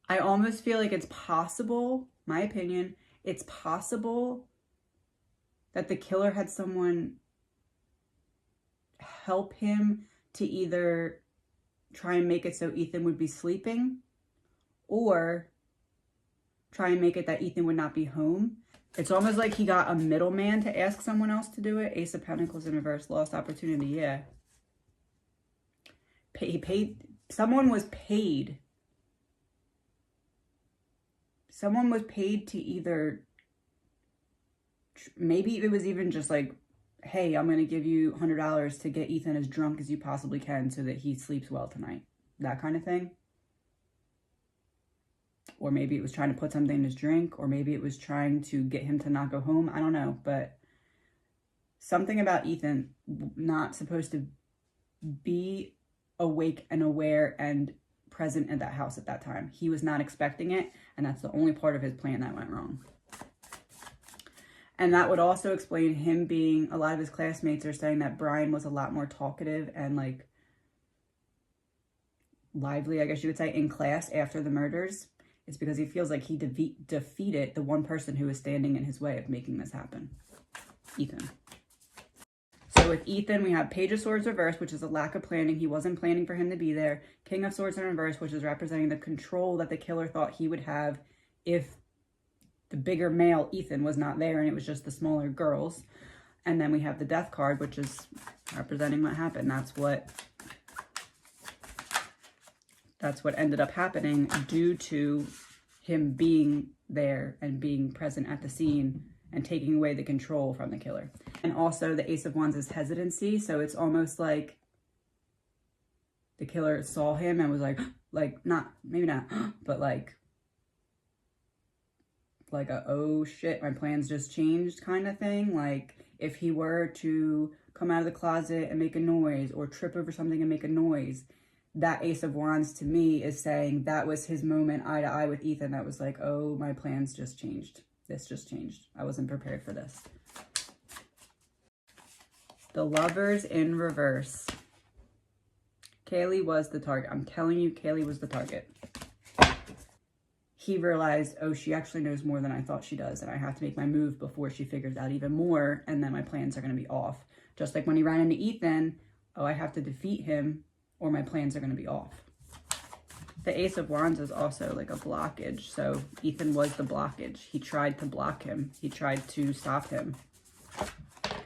I almost feel like it's possible, my opinion, it's possible that the killer had someone help him to either try and make it so Ethan would be sleeping, or try and make it that Ethan would not be home. It's almost like he got a middleman to ask someone else to do it. Ace of Pentacles in reverse, lost opportunity, yeah. Someone was paid. Someone was paid to either, maybe it was even just like, hey, I'm going to give you $100 to get Ethan as drunk as you possibly can so that he sleeps well tonight. That kind of thing. Or maybe it was trying to put something in his drink, or maybe it was trying to get him to not go home. I don't know, but something about Ethan not supposed to be awake and aware and present at that house at that time. He was not expecting it, and that's the only part of his plan that went wrong. And that would also explain him being, a lot of his classmates are saying that Brian was a lot more talkative and like lively, I guess you would say, in class after the murders. It's because he feels like he defeated the one person who was standing in his way of making this happen, Ethan. So with Ethan, we have Page of Swords reverse, which is a lack of planning. He wasn't planning for him to be there. King of Swords in reverse, which is representing the control that the killer thought he would have if the bigger male Ethan was not there and it was just the smaller girls. And then we have the Death card, which is representing what happened. That's what ended up happening due to him being there and being present at the scene and taking away the control from the killer. And also the Ace of Wands is hesitancy. So it's almost like the killer saw him and was like not, maybe not, but like a, oh shit, my plans just changed kind of thing. Like if he were to come out of the closet and make a noise, or trip over something and make a noise, that Ace of Wands to me is saying that was his moment eye to eye with Ethan. That was like, oh, my plans just changed. This just changed. I wasn't prepared for this. The Lovers in reverse. Kaylee was the target. I'm telling you, Kaylee was the target. He realized, oh, she actually knows more than I thought she does, and I have to make my move before she figures out even more, and then my plans are going to be off. Just like when he ran into Ethan, oh, I have to defeat him, or my plans are going to be off. The Ace of Wands is also like a blockage. So Ethan was the blockage. He tried to block him. He tried to stop him.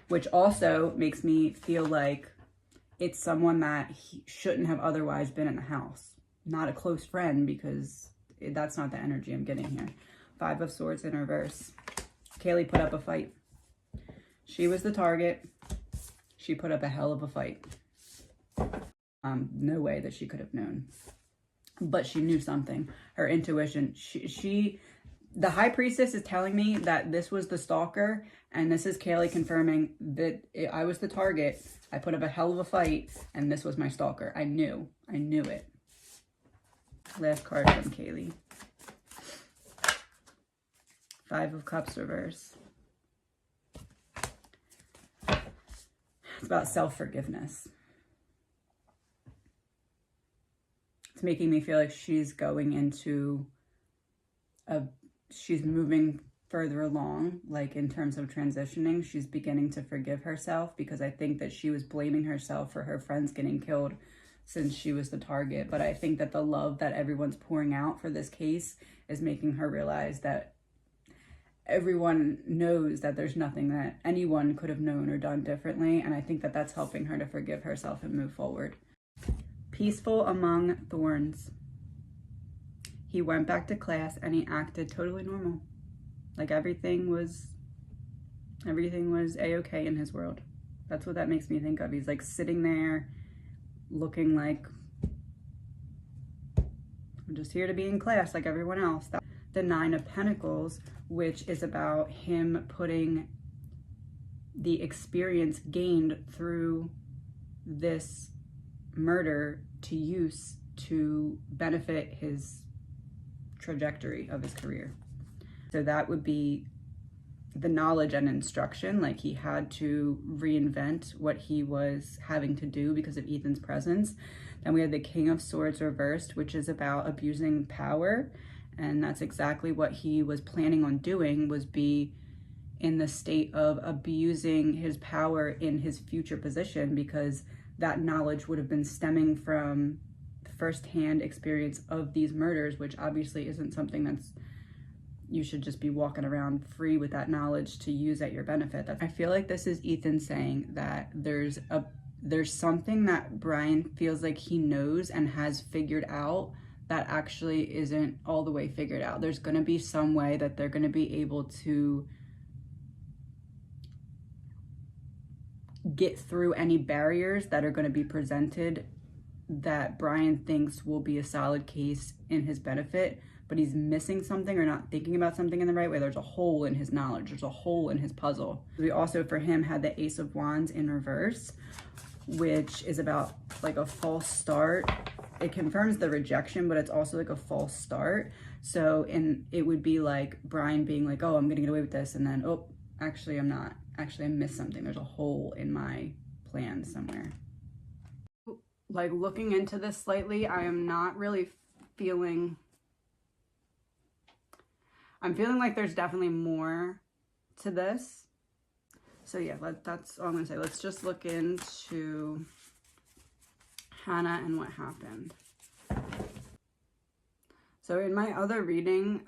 Which also makes me feel like it's someone that he shouldn't have otherwise been in the house. Not a close friend, because that's not the energy I'm getting here. 5 of Swords in reverse. Kaylee put up a fight. She was the target. She put up a hell of a fight. No way that she could have known, but she knew something. Her intuition, the High Priestess is telling me that this was the stalker, and this is Kaylee confirming that I was the target. I put up a hell of a fight, and this was my stalker. I knew it. Last card from Kaylee. 5 of Cups reverse. It's about self-forgiveness. Making me feel like she's going into she's moving further along, like in terms of transitioning. She's beginning to forgive herself, because I think that she was blaming herself for her friends getting killed since she was the target. But I think that the love that everyone's pouring out for this case is making her realize that everyone knows that there's nothing that anyone could have known or done differently. And I think that that's helping her to forgive herself and move forward. Peaceful among thorns. He went back to class and he acted totally normal. Like everything was a-okay in his world. That's what that makes me think of. He's like sitting there looking like, I'm just here to be in class like everyone else. The 9 of Pentacles, which is about him putting the experience gained through this murder to use to benefit his trajectory of his career. So that would be the knowledge and instruction. Like he had to reinvent what he was having to do because of Ethan's presence. Then we have the King of Swords reversed, which is about abusing power. And that's exactly what he was planning on doing, was be in the state of abusing his power in his future position, because that knowledge would have been stemming from firsthand experience of these murders, which obviously isn't something that's, you should just be walking around free with that knowledge to use at your benefit. I feel like this is Ethan saying that there's something that Brian feels like he knows and has figured out that actually isn't all the way figured out. There's going to be some way that they're going to be able to get through any barriers that are going to be presented that Brian thinks will be a solid case in his benefit, but he's missing something or not thinking about something in the right way. There's a hole in his knowledge. There's a hole in his puzzle. We also, for him, had the Ace of Wands in reverse, which is about like a false start. It confirms the rejection, but it's also like a false start. So, and it would be like Brian being like, oh, I'm gonna get away with this, and then, oh, actually I'm not. Actually, I missed something. There's a hole in my plan somewhere. Like, looking into this slightly, I am not really feeling... I'm feeling like there's definitely more to this. So yeah, that's all I'm gonna say. Let's just look into Hannah and what happened. So in my other reading,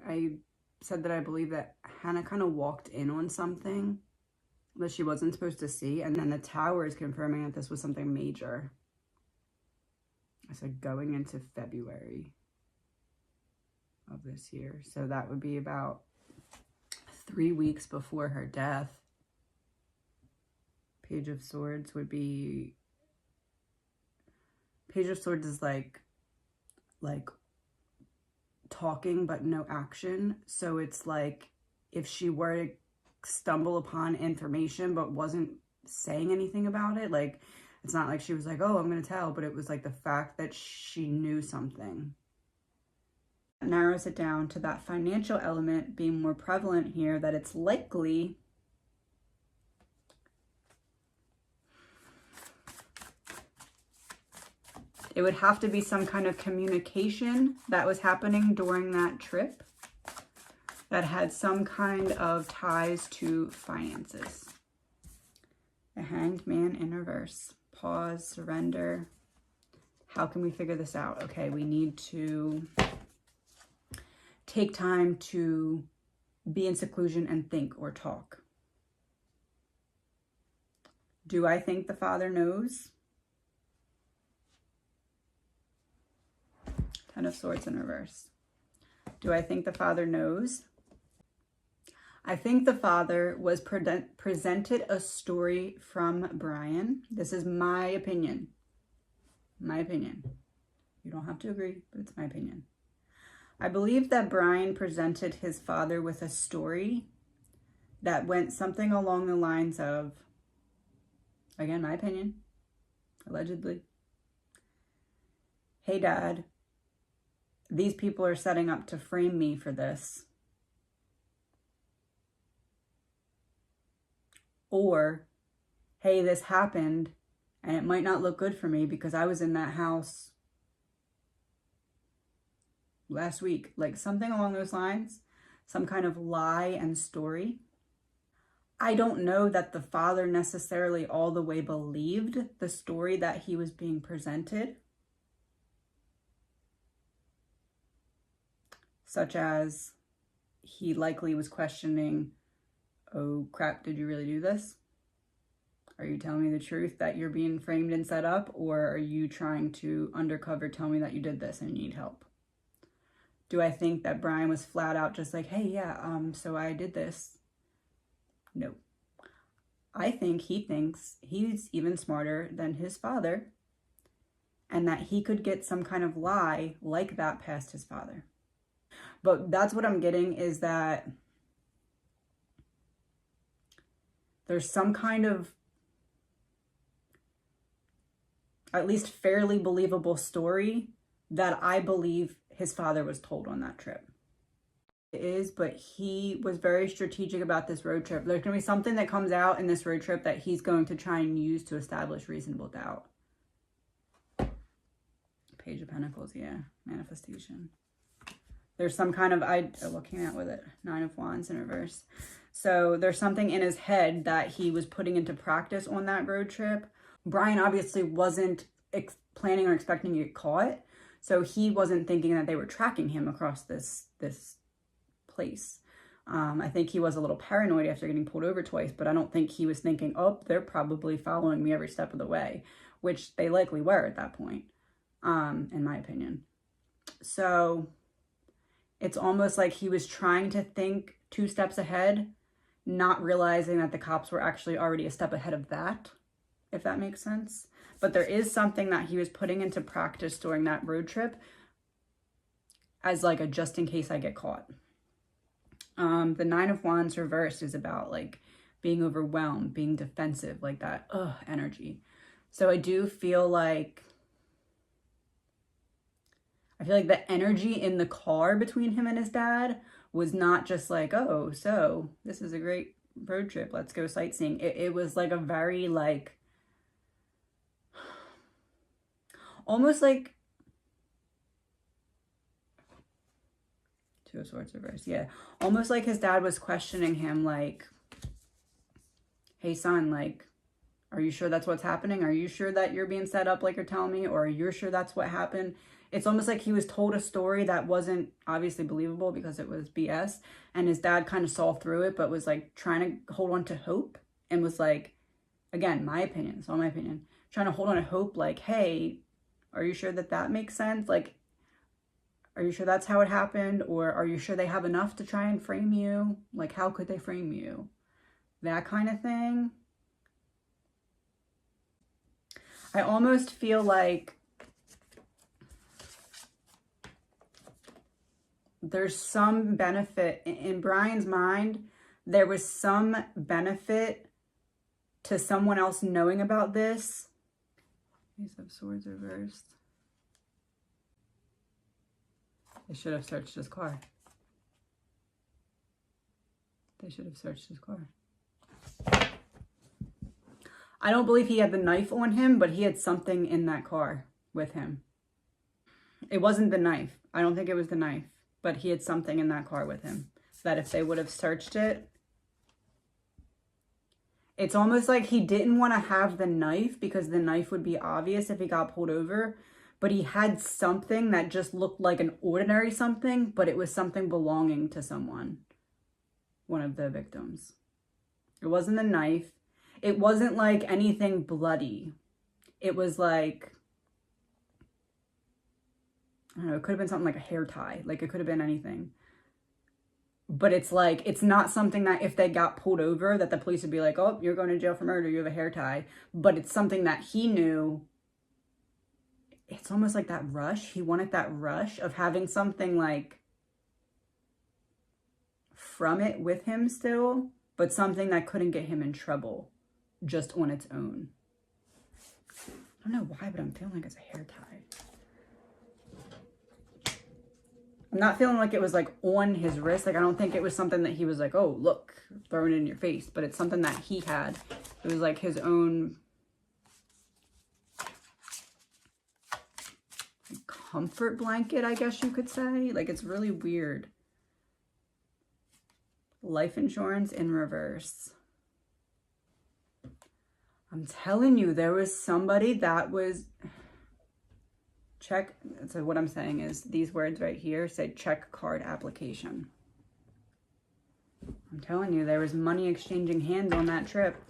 I said that I believe that Hannah kind of walked in on something that she wasn't supposed to see. And then the Tower is confirming that this was something major. I said going into February of this year. So that would be about 3 weeks before her death. Page of Swords would be... Page of Swords is like talking but no action. So it's like if she were to stumble upon information but wasn't saying anything about it, like it's not like she was like, oh, I'm gonna tell, but it was like the fact that she knew something. That narrows it down to that financial element being more prevalent here, that it's likely it would have to be some kind of communication that was happening during that trip that had some kind of ties to finances. The Hanged Man in reverse. Pause, surrender. How can we figure this out? Okay, we need to take time to be in seclusion and think or talk. Do I think the father knows? Ten of Swords in reverse. Do I think the father knows? I think the father was presented a story from Brian. This is my opinion. My opinion. You don't have to agree, but it's my opinion. I believe that Brian presented his father with a story that went something along the lines of, again, my opinion, allegedly, hey, Dad, these people are setting up to frame me for this. Or, hey, this happened and it might not look good for me because I was in that house last week. Like something along those lines, some kind of lie and story. I don't know that the father necessarily all the way believed the story that he was being presented. Such as he likely was questioning, oh crap, did you really do this? Are you telling me the truth that you're being framed and set up? Or are you trying to undercover tell me that you did this and you need help? Do I think that Brian was flat out just like, hey, yeah, so I did this? No. I think he thinks he's even smarter than his father and that he could get some kind of lie like that past his father. But that's what I'm getting, is that there's some kind of at least fairly believable story that I believe his father was told on that trip. It is, but he was very strategic about this road trip. There's going to be something that comes out in this road trip that he's going to try and use to establish reasonable doubt. Page of Pentacles, yeah. Manifestation. There's some kind of, what came out with it? 9 of Wands in reverse. So there's something in his head that he was putting into practice on that road trip. Brian obviously wasn't planning or expecting to get caught. So he wasn't thinking that they were tracking him across this place. I think he was a little paranoid after getting pulled over twice, but I don't think he was thinking, oh, they're probably following me every step of the way, which they likely were at that point, in my opinion. So it's almost like he was trying to think 2 steps ahead, not realizing that the cops were actually already a step ahead of that, if that makes sense. But there is something that he was putting into practice during that road trip as like a just in case I get caught. The 9 of Wands reversed is about like being overwhelmed, being defensive, like that energy. So I do feel like the energy in the car between him and his dad was not just like, oh, so this is a great road trip, let's go sightseeing. It was like a very like, almost like 2 of Swords reversed, yeah. Almost like his dad was questioning him like, hey son, like, are you sure that's what's happening? Are you sure that you're being set up like you're telling me? Or are you sure that's what happened? It's almost like he was told a story that wasn't obviously believable because it was BS. And his dad kind of saw through it, but was like trying to hold on to hope and was like, again, my opinion, it's all my opinion, trying to hold on to hope like, hey, are you sure that that makes sense? Like, are you sure that's how it happened? Or are you sure they have enough to try and frame you? Like, how could they frame you? That kind of thing. I almost feel like there's some benefit in Brian's mind. There was some benefit to someone else knowing about this. Ace of Swords reversed. They should have searched his car. They should have searched his car. I don't believe he had the knife on him, but he had something in that car with him. It wasn't the knife. I don't think it was the knife, but he had something in that car with him that if they would have searched it, it's almost like he didn't want to have the knife because the knife would be obvious if he got pulled over, but he had something that just looked like an ordinary something, but it was something belonging to someone, one of the victims. It wasn't the knife. It wasn't like anything bloody. It was like, I don't know, it could have been something like a hair tie. Like it could have been anything. But it's like, it's not something that if they got pulled over that the police would be like, oh, you're going to jail for murder, you have a hair tie. But it's something that he knew. It's almost like that rush. He wanted that rush of having something like from it with him still, but something that couldn't get him in trouble just on its own. I don't know why, but I'm feeling like it's a hair tie. I'm not feeling like it was like on his wrist. Like I don't think it was something that he was like, oh, look, throwing it in your face. But it's something that he had. It was like his own comfort blanket, I guess you could say. Like it's really weird. Life insurance in reverse. I'm telling you, there was somebody that was... Check, so what I'm saying is these words right here say check card application. I'm telling you, there was money exchanging hands on that trip.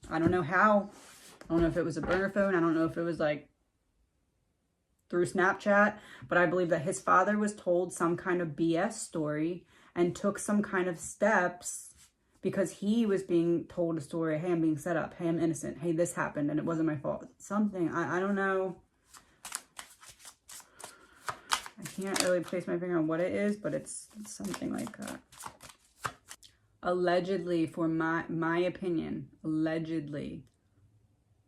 I don't know how. I don't know if it was a burner phone. I don't know if it was like through Snapchat, but I believe that his father was told some kind of BS story and took some kind of steps because he was being told a story. Hey, I'm being set up. Hey, I'm innocent. Hey, this happened and it wasn't my fault. Something, I don't know. I can't really place my finger on what it is, but it's something like that. Allegedly, for my opinion, allegedly,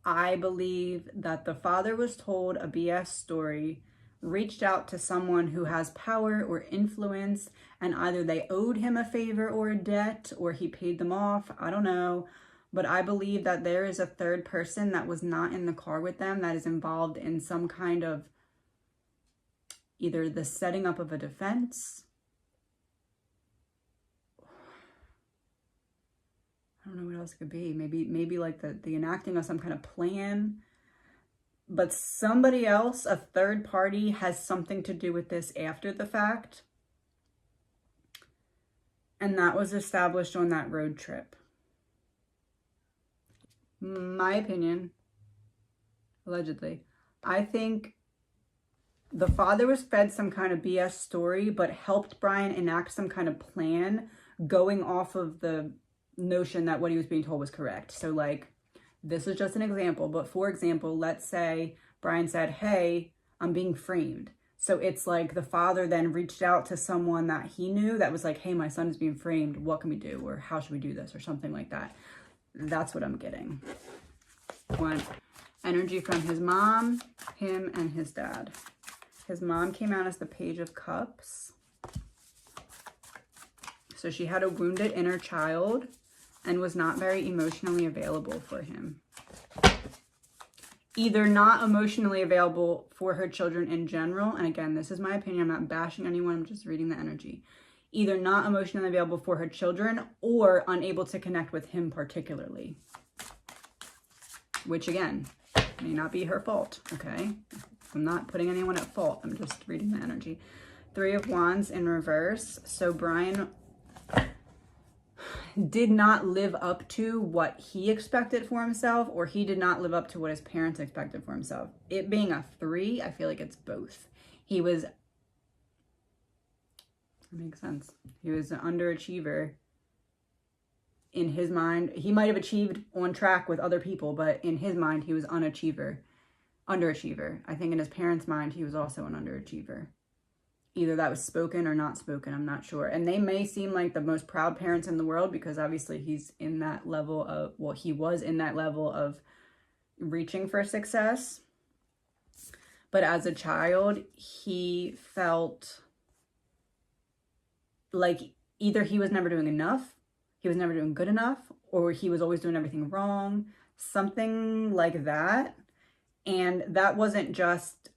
I believe that the father was told a BS story, reached out to someone who has power or influence, and either they owed him a favor or a debt, or he paid them off. I don't know. But I believe that there is a third person that was not in the car with them that is involved in some kind of either the setting up of a defense. I don't know what else it could be. Maybe like the enacting of some kind of plan. But somebody else, a third party, has something to do with this after the fact. And that was established on that road trip. My opinion, allegedly, I think the father was fed some kind of BS story, but helped Brian enact some kind of plan going off of the notion that what he was being told was correct. So like, this is just an example, but for example, let's say Brian said, hey, I'm being framed. So it's like the father then reached out to someone that he knew that was like, hey, my son is being framed. What can we do? Or how should we do this? Or something like that. That's what I'm getting. Want energy from his mom, him, and his dad. His mom came out as the Page of Cups. So she had a wounded inner child and was not very emotionally available for him. Either not emotionally available for her children in general, and again, this is my opinion, I'm not bashing anyone, I'm just reading the energy. Either not emotionally available for her children or unable to connect with him particularly. Which again, may not be her fault, okay? I'm not putting anyone at fault, I'm just reading the energy. 3 of Wands in reverse. So Brian did not live up to what he expected for himself, or he did not live up to what his parents expected for himself. It being a 3, I feel like it's both. He was, that makes sense. He was an underachiever in his mind. He might have achieved on track with other people, but in his mind, he was underachiever. I think in his parents' mind, he was also an underachiever. Either that was spoken or not spoken, I'm not sure. And they may seem like the most proud parents in the world because obviously he's in that level of, well, he was in that level of reaching for success. But as a child, he felt like either he was never doing enough, he was never doing good enough, or he was always doing everything wrong, something like that. And that wasn't just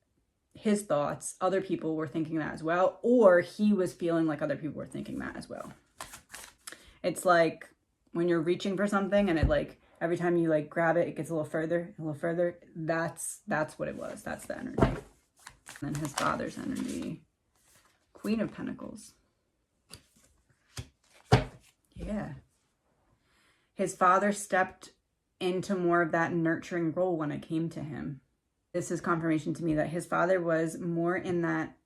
his thoughts, other people were thinking that as well, or he was feeling like other people were thinking that as well. It's like when you're reaching for something and it like, every time you like grab it, it gets a little further, a little further. That's what it was. That's the energy. And then his father's energy. Queen of Pentacles. Yeah. His father stepped into more of that nurturing role when it came to him. This is confirmation to me that his father was more in that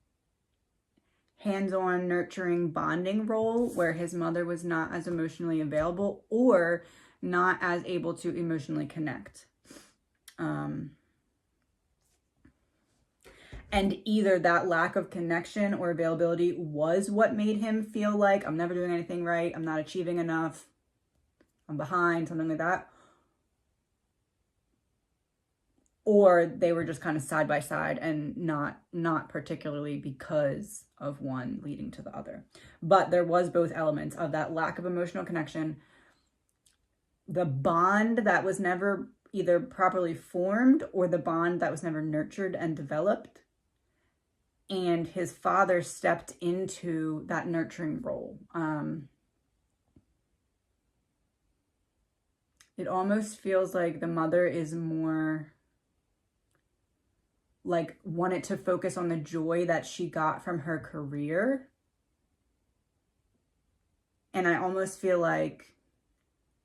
hands-on nurturing bonding role where his mother was not as emotionally available or not as able to emotionally connect. And either that lack of connection or availability was what made him feel like I'm never doing anything right, I'm not achieving enough, I'm behind, something like that. Or they were just kind of side by side and not particularly because of one leading to the other. But there was both elements of that lack of emotional connection, the bond that was never either properly formed or the bond that was never nurtured and developed. And his father stepped into that nurturing role. It almost feels like the mother is more like wanted to focus on the joy that she got from her career. And I almost feel like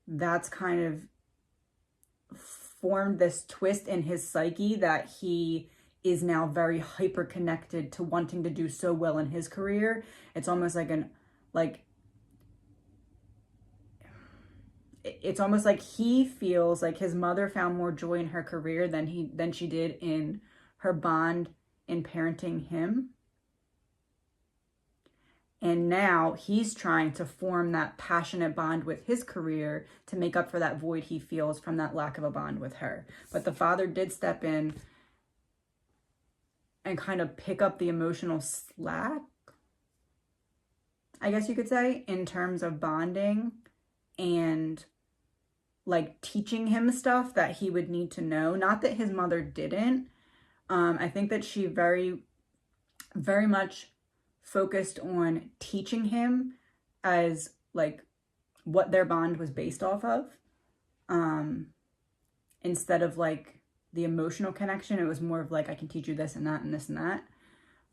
that's kind of formed this twist in his psyche that he is now very hyper connected to wanting to do so well in his career. It's almost like it's almost like he feels like his mother found more joy in her career than she did in her bond in parenting him. And now he's trying to form that passionate bond with his career to make up for that void he feels from that lack of a bond with her. But the father did step in and kind of pick up the emotional slack, I guess you could say, in terms of bonding and like teaching him stuff that he would need to know. Not that his mother didn't. I think that she very very much focused on teaching him as like what their bond was based off of, instead of like the emotional connection. It was more of like, I can teach you this and that and this and that,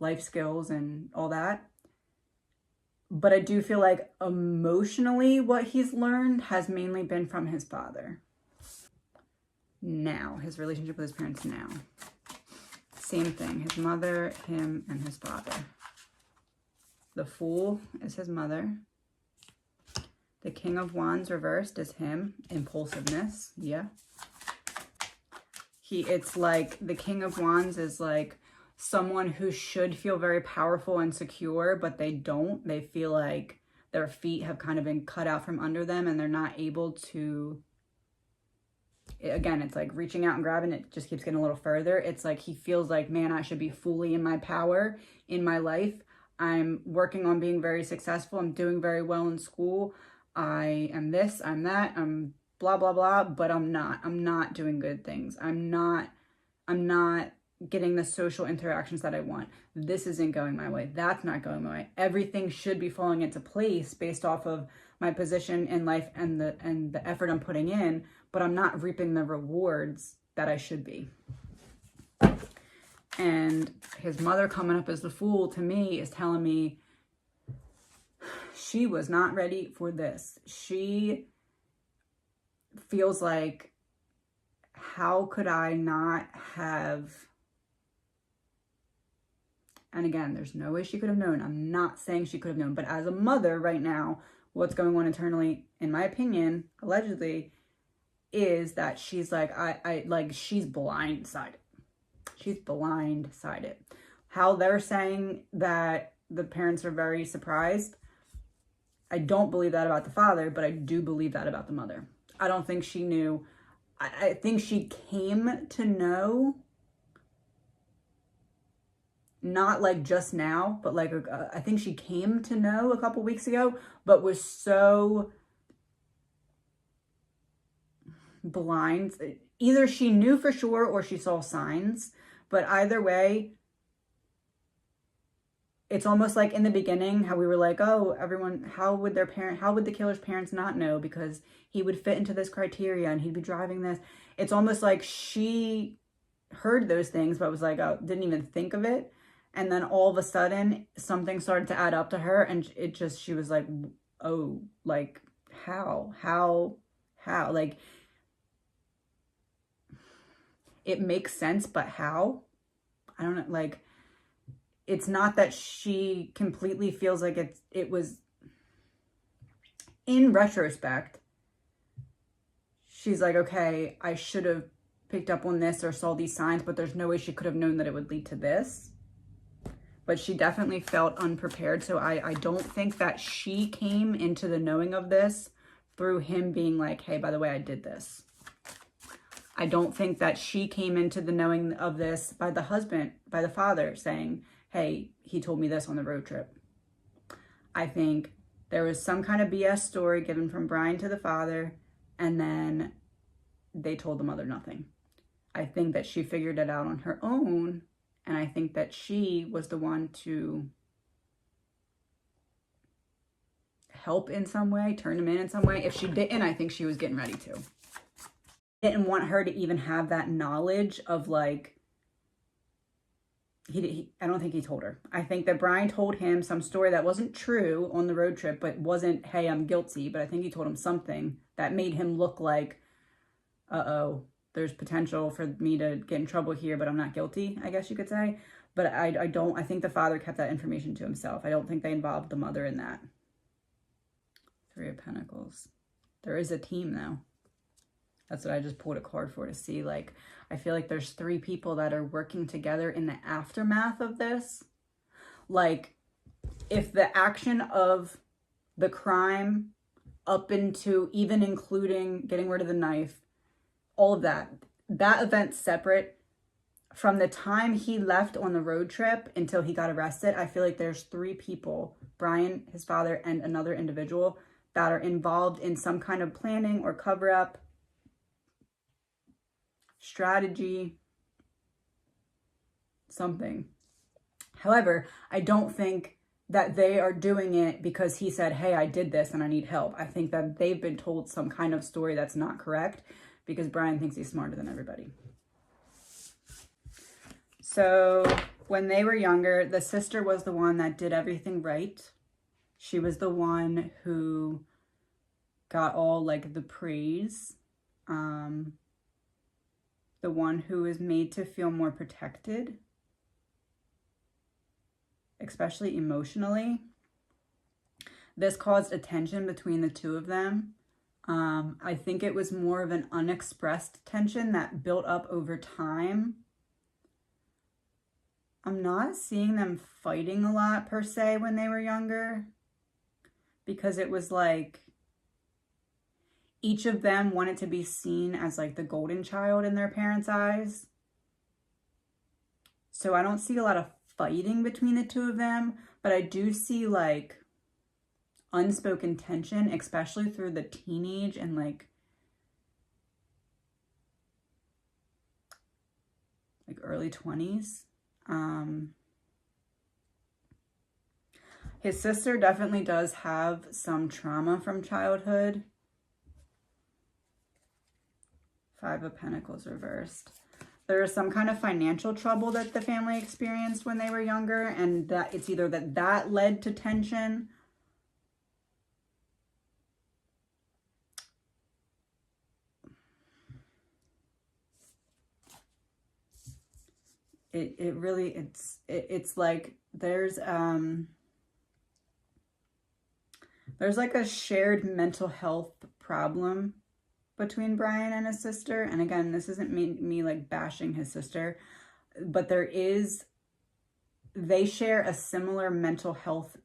life skills and all that. But I do feel like emotionally what he's learned has mainly been from his father. Now, his relationship with his parents now. Same thing, his mother, him, and his father. The Fool is his mother. The King of Wands reversed is him. Impulsiveness, yeah. It's like the King of Wands is like someone who should feel very powerful and secure, but they don't. They feel like their feet have kind of been cut out from under them and they're not able to, again, it's like reaching out and grabbing, it just keeps getting a little further. It's like he feels like, man, I should be fully in my power in my life. I'm working on being very successful. I'm doing very well in school. I am this, I'm that, I'm blah, blah, blah, but I'm not doing good things. I'm not getting the social interactions that I want. This isn't going my way. That's not going my way. Everything should be falling into place based off of my position in life and the effort I'm putting in, but I'm not reaping the rewards that I should be. And his mother coming up as the Fool to me is telling me she was not ready for this. She feels like, how could I not have... And again, there's no way she could have known. I'm not saying she could have known. But as a mother right now, what's going on internally, in my opinion, allegedly, is that she's like, she's blindsided. She's blindsided. How they're saying that the parents are very surprised, I don't believe that about the father, but I do believe that about the mother. I don't think she knew. I think she came to know, not like just now, but like, I think she came to know a couple weeks ago, but was so blind. Either she knew for sure or she saw signs, but either way, it's almost like in the beginning how we were like, oh, everyone, how would the killer's parents not know, because he would fit into this criteria and he'd be driving this. It's almost like she heard those things but was like, oh, didn't even think of it. And then all of a sudden something started to add up to her, and she was like, oh, like how, like it makes sense, but how? I don't know, like, it's not that she completely feels like it was, in retrospect, she's like, okay, I should have picked up on this or saw these signs, but there's no way she could have known that it would lead to this. But she definitely felt unprepared. So I don't think that she came into the knowing of this through him being like, hey, by the way, I did this. I don't think that she came into the knowing of this by the father saying, hey, he told me this on the road trip. I think there was some kind of BS story given from Brian to the father, and then they told the mother nothing. I think that she figured it out on her own, and I think that she was the one to help in some way, turn him in some way. If she didn't, I think she was getting ready to. Didn't want her to even have that knowledge of like, I don't think he told her. I think that Brian told him some story that wasn't true on the road trip, but wasn't, hey, I'm guilty. But I think he told him something that made him look like, uh-oh, there's potential for me to get in trouble here, but I'm not guilty, I guess you could say. But I think the father kept that information to himself. I don't think they involved the mother in that. 3 of Pentacles. There is a team though. That's what I just pulled a card for, to see. Like, I feel like there's 3 people that are working together in the aftermath of this. Like, if the action of the crime up into, even including getting rid of the knife, all of that event's separate from the time he left on the road trip until he got arrested. I feel like there's 3 people, Brian, his father, and another individual, that are involved in some kind of planning or cover-up, strategy, something. However, I don't think that they are doing it because he said, hey, I did this and I need help. I think that they've been told some kind of story that's not correct because Brian thinks he's smarter than everybody. So when they were younger, the sister was the one that did everything right. She was the one who got all like the praise. The one who was made to feel more protected, especially emotionally. This caused a tension between the two of them. I think it was more of an unexpressed tension that built up over time. I'm not seeing them fighting a lot per se when they were younger, because it was like each of them wanted to be seen as like the golden child in their parents' eyes. So I don't see a lot of fighting between the two of them, but I do see like unspoken tension, especially through the teenage and like early 20s. His sister definitely does have some trauma from childhood. 5 of Pentacles reversed. There is some kind of financial trouble that the family experienced when they were younger, and that it's either that led to tension, it's like there's like a shared mental health problem between Brian and his sister. And again, this isn't me like bashing his sister, but they share a similar mental health,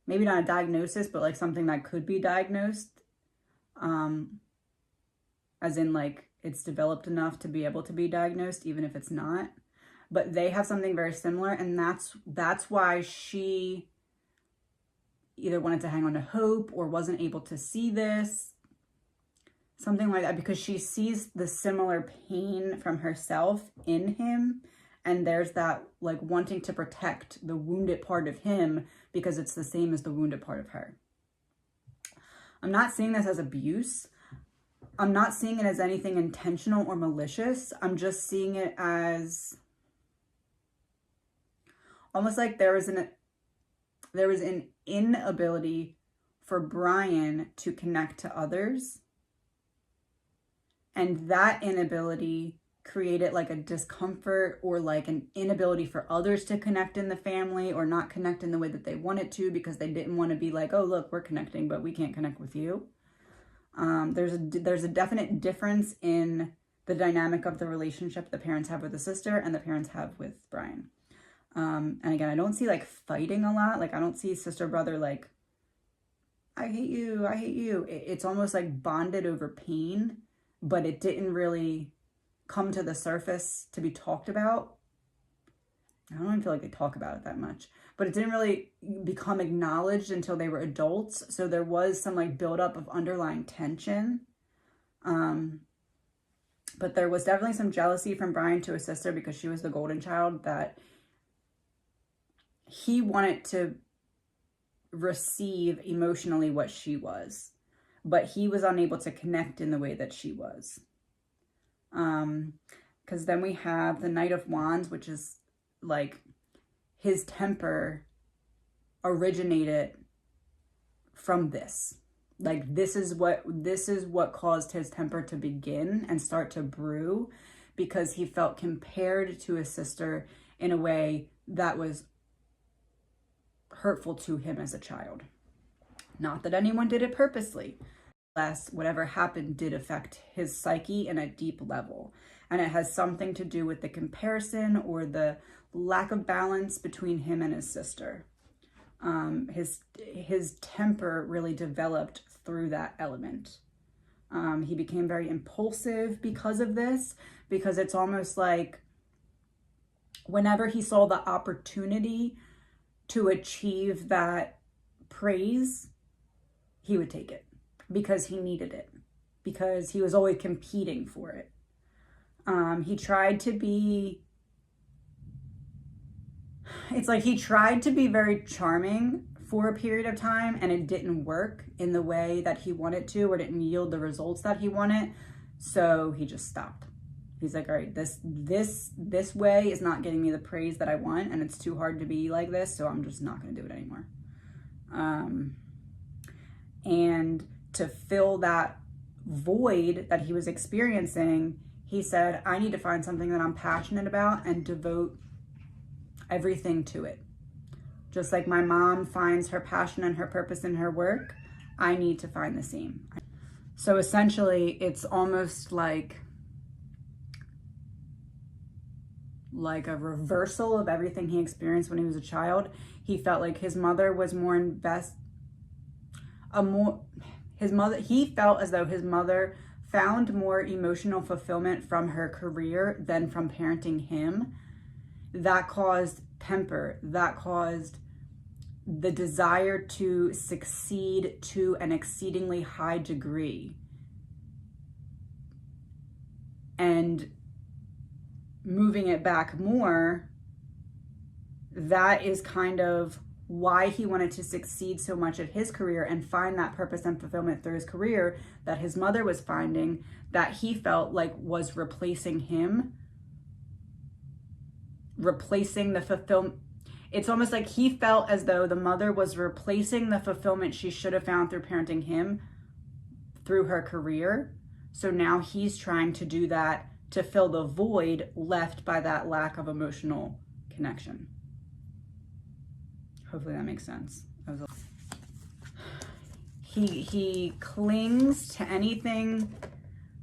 maybe not a diagnosis, but like something that could be diagnosed, as in like it's developed enough to be able to be diagnosed, even if it's not. But they have something very similar, and that's why she either wanted to hang on to hope or wasn't able to see this. Something like that, because she sees the similar pain from herself in him. And there's that like wanting to protect the wounded part of him because it's the same as the wounded part of her. I'm not seeing this as abuse. I'm not seeing it as anything intentional or malicious. I'm just seeing it as almost like there was an inability for Brian to connect to others. And that inability created like a discomfort or like an inability for others to connect in the family or not connect in the way that they wanted to, because they didn't want to be like, oh, look, we're connecting, but we can't connect with you. There's a definite difference in the dynamic of the relationship the parents have with the sister and the parents have with Brian. And again, I don't see like fighting a lot. Like I don't see sister brother like, I hate you, I hate you. It's almost like bonded over pain, but it didn't really come to the surface to be talked about. I don't even feel like they talk about it that much, but it didn't really become acknowledged until they were adults. So there was some like buildup of underlying tension. But there was definitely some jealousy from Brian to his sister because she was the golden child, that he wanted to receive emotionally what she was, but he was unable to connect in the way that she was. Because then we have the Knight of Wands, which is like his temper originated from this. Like this is what caused his temper to begin and start to brew, because he felt compared to his sister in a way that was hurtful to him as a child. Not that anyone did it purposely. Whatever happened did affect his psyche in a deep level. And it has something to do with the comparison or the lack of balance between him and his sister. His temper really developed through that element. He became very impulsive because of this, because it's almost like whenever he saw the opportunity to achieve that praise, he would take it. Because he needed it, because he was always competing for it. He tried to be it's like he tried to be very charming for a period of time and it didn't work in the way that he wanted to, or didn't yield the results that he wanted. So he just stopped. He's like, all right, this way is not getting me the praise that I want, and it's too hard to be like this, so I'm just not going to do it anymore. And to fill that void that he was experiencing, he said, I need to find something that I'm passionate about and devote everything to it. Just like my mom finds her passion and her purpose in her work, I need to find the same. So essentially, it's almost like a reversal of everything he experienced when he was a child. He felt like his mother was more he felt as though his mother found more emotional fulfillment from her career than from parenting him. That caused temper, that caused the desire to succeed to an exceedingly high degree. And moving it back more, that is kind of why he wanted to succeed so much at his career and find that purpose and fulfillment through his career that his mother was finding, that he felt like was replacing him, replacing the fulfillment. It's almost like he felt as though the mother was replacing the fulfillment she should have found through parenting him through her career. So now he's trying to do that to fill the void left by that lack of emotional connection. Hopefully that makes sense. He clings to anything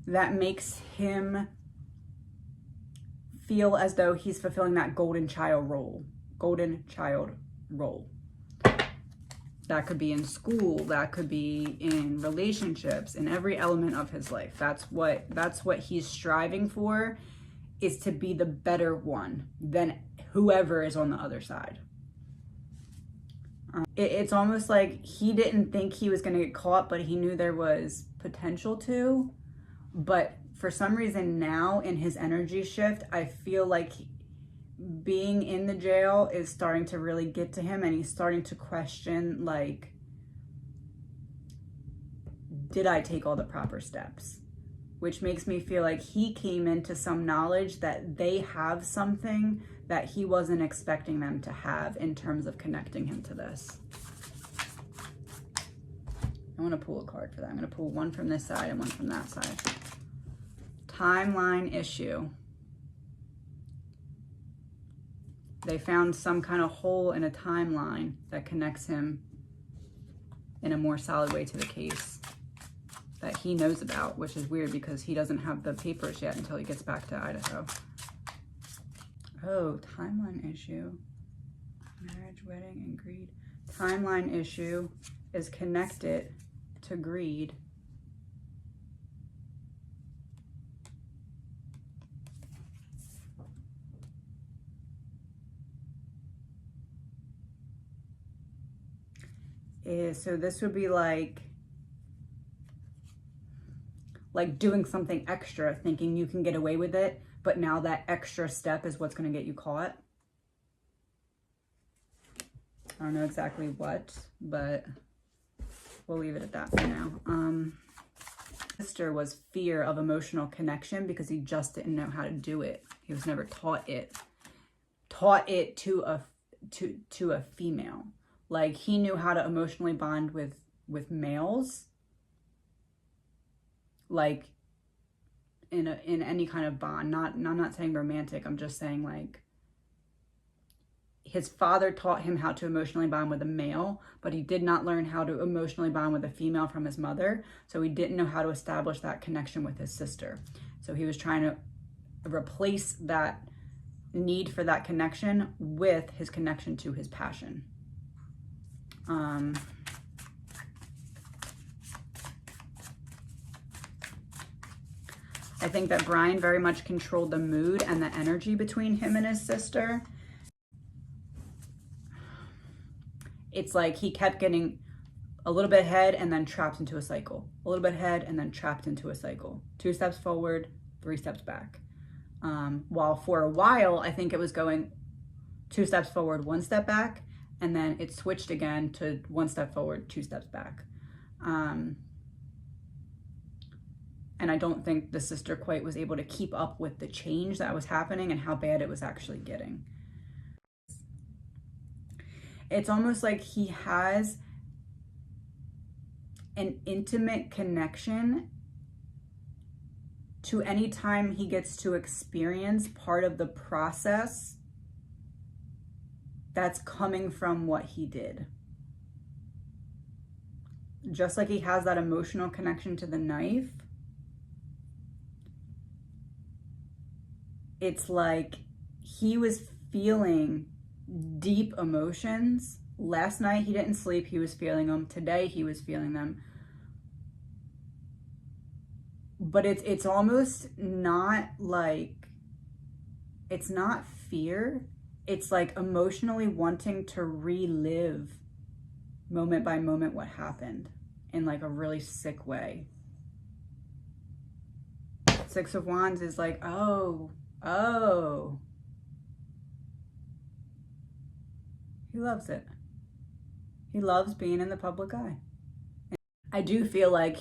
that makes him feel as though he's fulfilling that golden child role. That could be in school, that could be in relationships, in every element of his life. That's what he's striving for, is to be the better one than whoever is on the other side. It's almost like he didn't think he was going to get caught, but he knew there was potential to. But for some reason now, in his energy shift, I feel like being in the jail is starting to really get to him, and he's starting to question, like, did I take all the proper steps? Which makes me feel like he came into some knowledge that they have something that he wasn't expecting them to have in terms of connecting him to this. I want to pull a card for that. I'm going to pull one from this side and one from that side. Timeline issue. They found some kind of hole in a timeline that connects him in a more solid way to the case that he knows about, which is weird because he doesn't have the papers yet until he gets back to Idaho. Oh, timeline issue. Marriage, wedding, and greed. Timeline issue is connected to greed. So this would be like doing something extra, thinking you can get away with it, but now that extra step is what's going to get you caught. I don't know exactly what, but we'll leave it at that for now. Sister was fear of emotional connection because he just didn't know how to do it. He was never taught it to a female. Like, he knew how to emotionally bond with males, like in any kind of bond. I'm not saying romantic. I'm just saying, like, his father taught him how to emotionally bond with a male, but he did not learn how to emotionally bond with a female from his mother. So he didn't know how to establish that connection with his sister. So he was trying to replace that need for that connection with his connection to his passion. I think that Brian very much controlled the mood and the energy between him and his sister. It's like he kept getting a little bit ahead and then trapped into a cycle. A little bit ahead and then trapped into a cycle. 2 steps forward, 3 steps back. While for a while, I think it was going 2 steps forward, 1 step back, and then it switched again to 1 step forward, 2 steps back. And I don't think the sister quite was able to keep up with the change that was happening and how bad it was actually getting. It's almost like he has an intimate connection to any time he gets to experience part of the process that's coming from what he did. Just like he has that emotional connection to the knife, it's like he was feeling deep emotions. Last night he didn't sleep, he was feeling them. Today he was feeling them. But it's almost not like, it's not fear. It's like emotionally wanting to relive moment by moment what happened in like a really sick way. 6 of Wands is like, oh. He loves it. He loves being in the public eye. I do feel like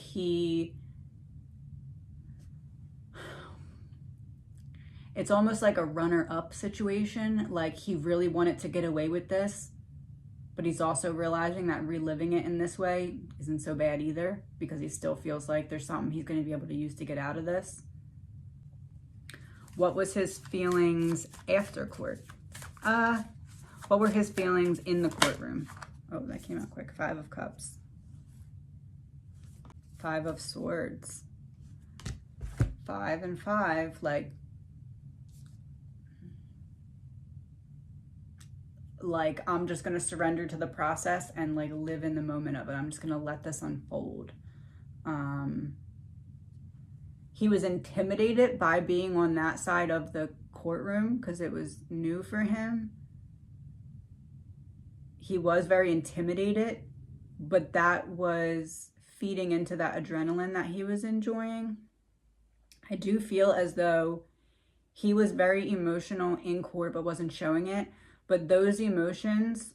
it's almost like a runner-up situation. Like he really wanted to get away with this, but he's also realizing that reliving it in this way isn't so bad either, because he still feels like there's something he's going to be able to use to get out of this. What was his feelings after court? What were his feelings in the courtroom? Oh, that came out quick. 5 of Cups. 5 of Swords. 5 and 5, like I'm just going to surrender to the process and like live in the moment of it. I'm just going to let this unfold. He was intimidated by being on that side of the courtroom because it was new for him. He was very intimidated, but that was feeding into that adrenaline that he was enjoying. I do feel as though he was very emotional in court but wasn't showing it. But those emotions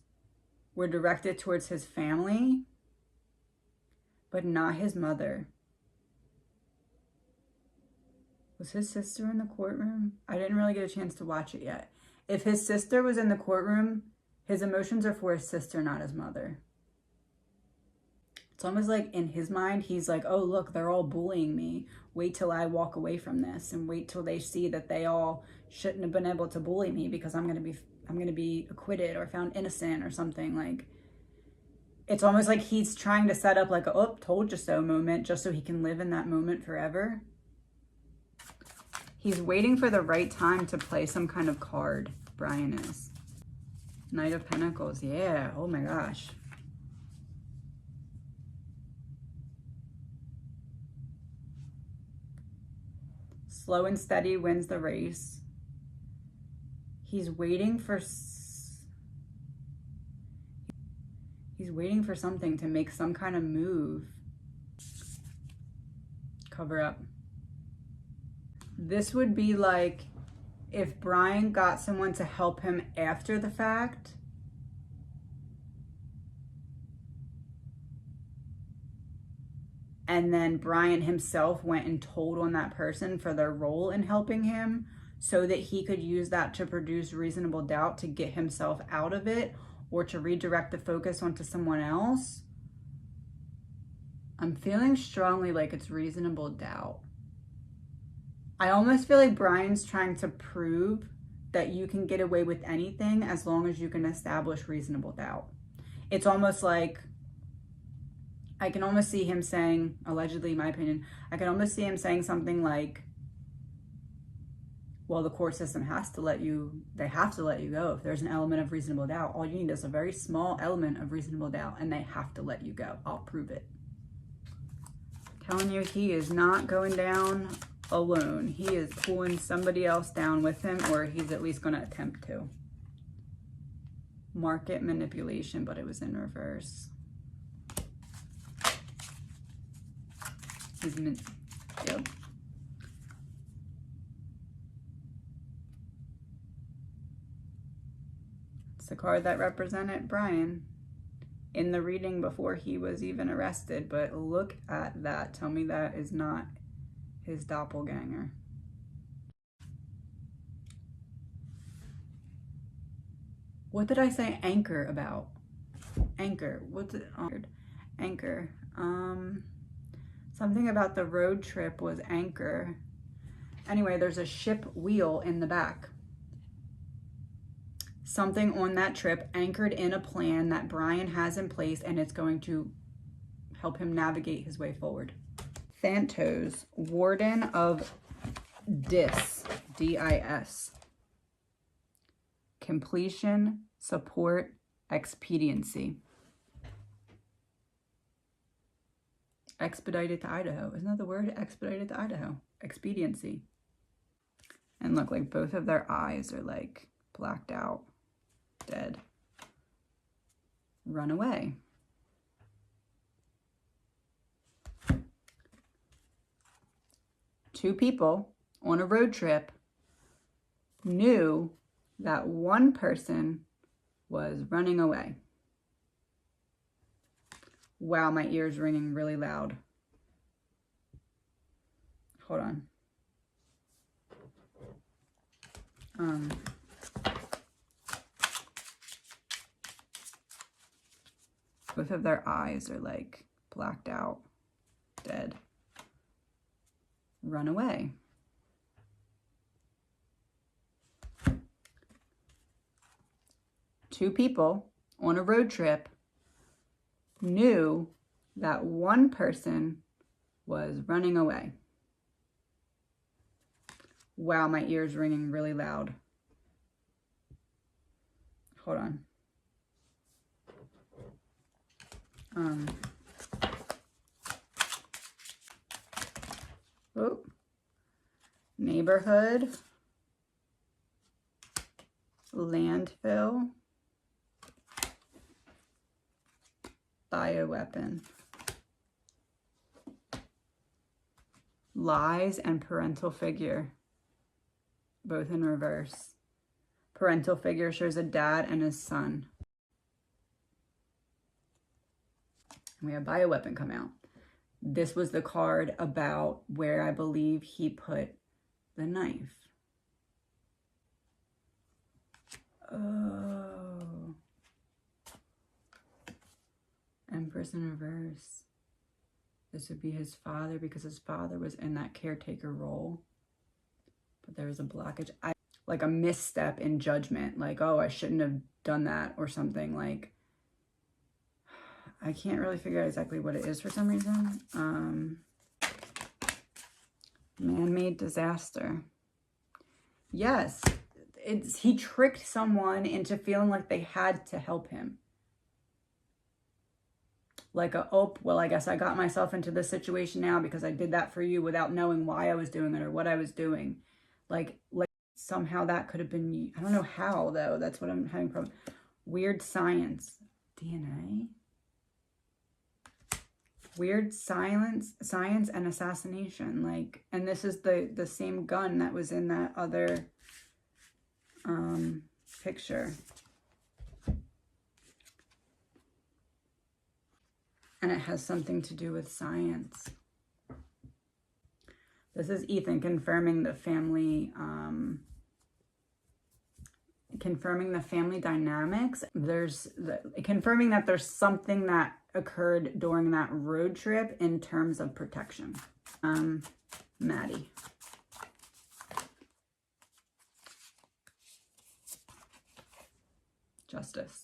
were directed towards his family, but not his mother. Was his sister in the courtroom? I didn't really get a chance to watch it yet. If his sister was in the courtroom, his emotions are for his sister, not his mother. It's almost like in his mind, he's like, oh, look, they're all bullying me. Wait till I walk away from this and wait till they see that they all shouldn't have been able to bully me because I'm going to be acquitted or found innocent or something. Like, it's almost like he's trying to set up like a, oh, told you so moment just so he can live in that moment forever. He's waiting for the right time to play some kind of card, Brian is. Knight of Pentacles, yeah, oh my gosh. Slow and steady wins the race. He's waiting for something to make some kind of move. Cover up. This would be like if Brian got someone to help him after the fact. And then Brian himself went and told on that person for their role in helping him so that he could use that to produce reasonable doubt to get himself out of it or to redirect the focus onto someone else. I'm feeling strongly like it's reasonable doubt. I almost feel like Brian's trying to prove that you can get away with anything as long as you can establish reasonable doubt. It's almost like, I can almost see him saying, allegedly, in my opinion, I can almost see him saying something like, well, the court system has to let you, they have to let you go if there's an element of reasonable doubt. All you need is a very small element of reasonable doubt and they have to let you go. I'll prove it. Telling you, he is not going down alone. He is pulling somebody else down with him, or he's at least going to attempt to. Market manipulation, but it was in reverse. Yep. That's the card that represented Brian in the reading before he was even arrested. But look at that. Tell me that is not his doppelganger. What did I say anchor about? Anchor. What's it? Anchor. Something about the road trip was anchor. Anyway, there's a ship wheel in the back. Something on that trip anchored in a plan that Brian has in place, and it's going to help him navigate his way forward. Thantos, Warden of Dis, D-I-S. Completion, support, expediency. Expedited to Idaho. Isn't that the word? Expedited to Idaho. Expediency. And look, like both of their eyes are like blacked out, dead. Run away. Two people on a road trip knew that one person was running away. Wow, my ear's ringing really loud. Hold on. Both of their eyes are like blacked out, dead. Run away. Two people on a road trip knew that one person was running away. Wow, my ear's ringing really loud. Hold on. Oh, neighborhood, landfill, bioweapon, lies, and parental figure, both in reverse. Parental figure shows a dad and his son. We have bioweapon come out. This was the card about where I believe he put the knife. Oh. Empress in reverse. This would be his father because his father was in that caretaker role. But there was a blockage. Like a misstep in judgment. Like, oh, I shouldn't have done that or something. Like, I can't really figure out exactly what it is for some reason. Man-made disaster. Yes, he tricked someone into feeling like they had to help him. Like oh, well, I guess I got myself into this situation now because I did that for you without knowing why I was doing it or what I was doing. Like somehow that could have been, I don't know how though. That's what I'm having problem. Weird science. DNA? Weird science and assassination. Like, and this is the same gun that was in that other picture. And it has something to do with science. This is Ethan confirming the family dynamics. Confirming that there's something that occurred during that road trip in terms of protection. Maddie. Justice.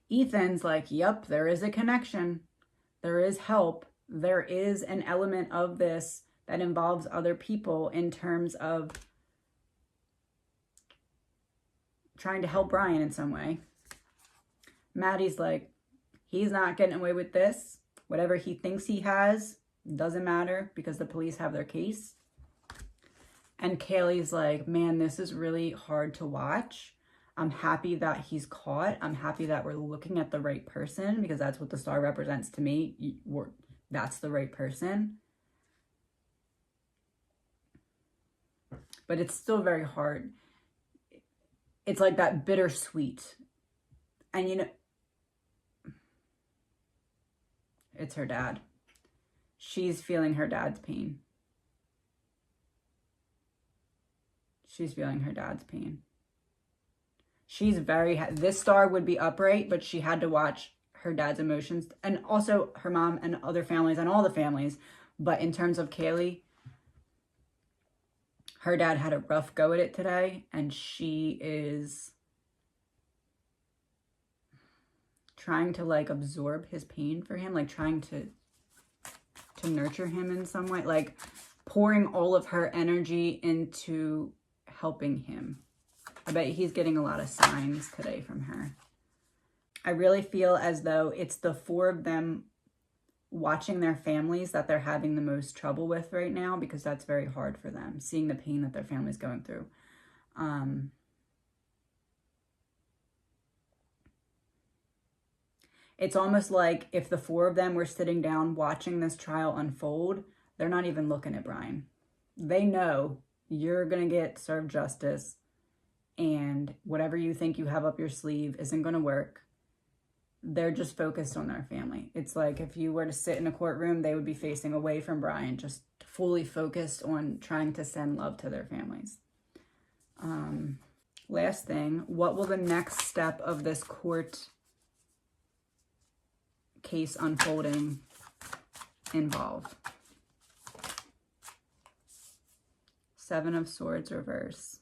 Ethan's like, yep, there is a connection. There is help. There is an element of this that involves other people in terms of trying to help Brian in some way. Maddie's like, he's not getting away with this. Whatever he thinks he has doesn't matter because the police have their case. And Kaylee's like, man, this is really hard to watch. I'm happy that he's caught. I'm happy that we're looking at the right person because that's what the star represents to me. that's the right person. But it's still very hard. It's like that bittersweet. And you know, it's her dad. She's feeling her dad's pain. She's feeling her dad's pain. She's this star would be upright, but she had to watch her dad's emotions, and also her mom and other families and all the families. But in terms of Kaylee, her dad had a rough go at it today, and she is trying to like absorb his pain for him, like trying to nurture him in some way, like pouring all of her energy into helping him. I bet he's getting a lot of signs today from her. I really feel as though it's the four of them watching their families that they're having the most trouble with right now, because that's very hard for them, seeing the pain that their family's going through. It's almost like if the four of them were sitting down watching this trial unfold, they're not even looking at Brian. They know you're going to get served justice, and whatever you think you have up your sleeve isn't going to work. They're just focused on their family. It's like if you were to sit in a courtroom, they would be facing away from Brian, just fully focused on trying to send love to their families. Last thing, what will the next step of this court case unfolding involve? Seven of Swords reverse.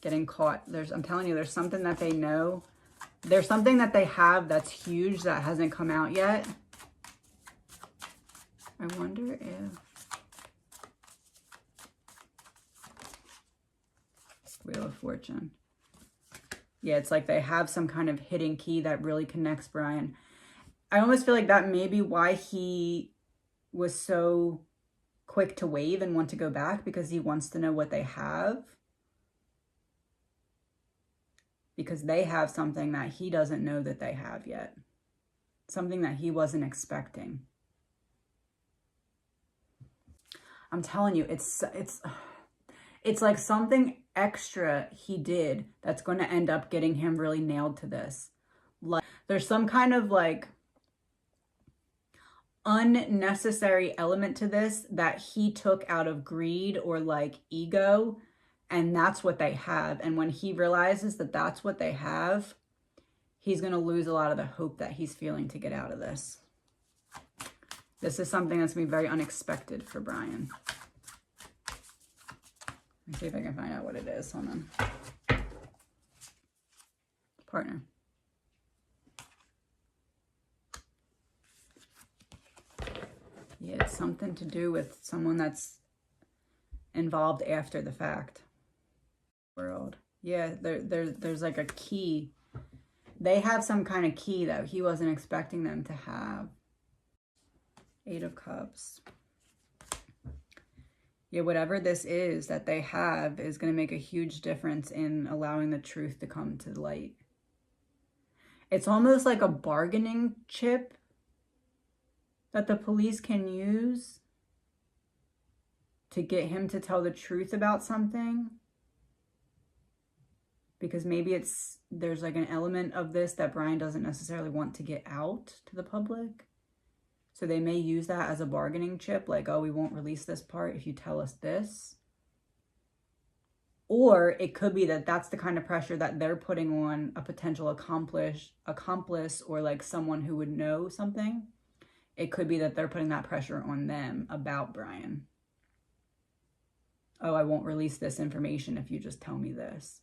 Getting caught. I'm telling you, there's something that they know. There's something that they have that's huge that hasn't come out yet. I wonder if... Wheel of Fortune. Yeah, it's like they have some kind of hidden key that really connects Brian. I almost feel like that may be why he was so quick to wave and want to go back, because he wants to know what they have. Because they have something that he doesn't know that they have yet. Something that he wasn't expecting. I'm telling you, it's like something extra he did that's going to end up getting him really nailed to this. Like there's some kind of like unnecessary element to this that he took out of greed or like ego, and that's what they have. And when he realizes that that's what they have, he's going to lose a lot of the hope that he's feeling to get out of this. This is something that's going to be very unexpected for Brian. Let me see if I can find out what it is. Hold on. Partner. Yeah, it's something to do with someone that's involved after the fact. World. Yeah, there's like a key. They have some kind of key that he wasn't expecting them to have. Eight of Cups. Yeah, whatever this is that they have is going to make a huge difference in allowing the truth to come to light. It's almost like a bargaining chip that the police can use to get him to tell the truth about something. Because maybe there's like an element of this that Brian doesn't necessarily want to get out to the public. So they may use that as a bargaining chip, like, oh, we won't release this part if you tell us this. Or it could be that that's the kind of pressure that they're putting on a potential accomplice or like someone who would know something. It could be that they're putting that pressure on them about Brian. Oh, I won't release this information if you just tell me this.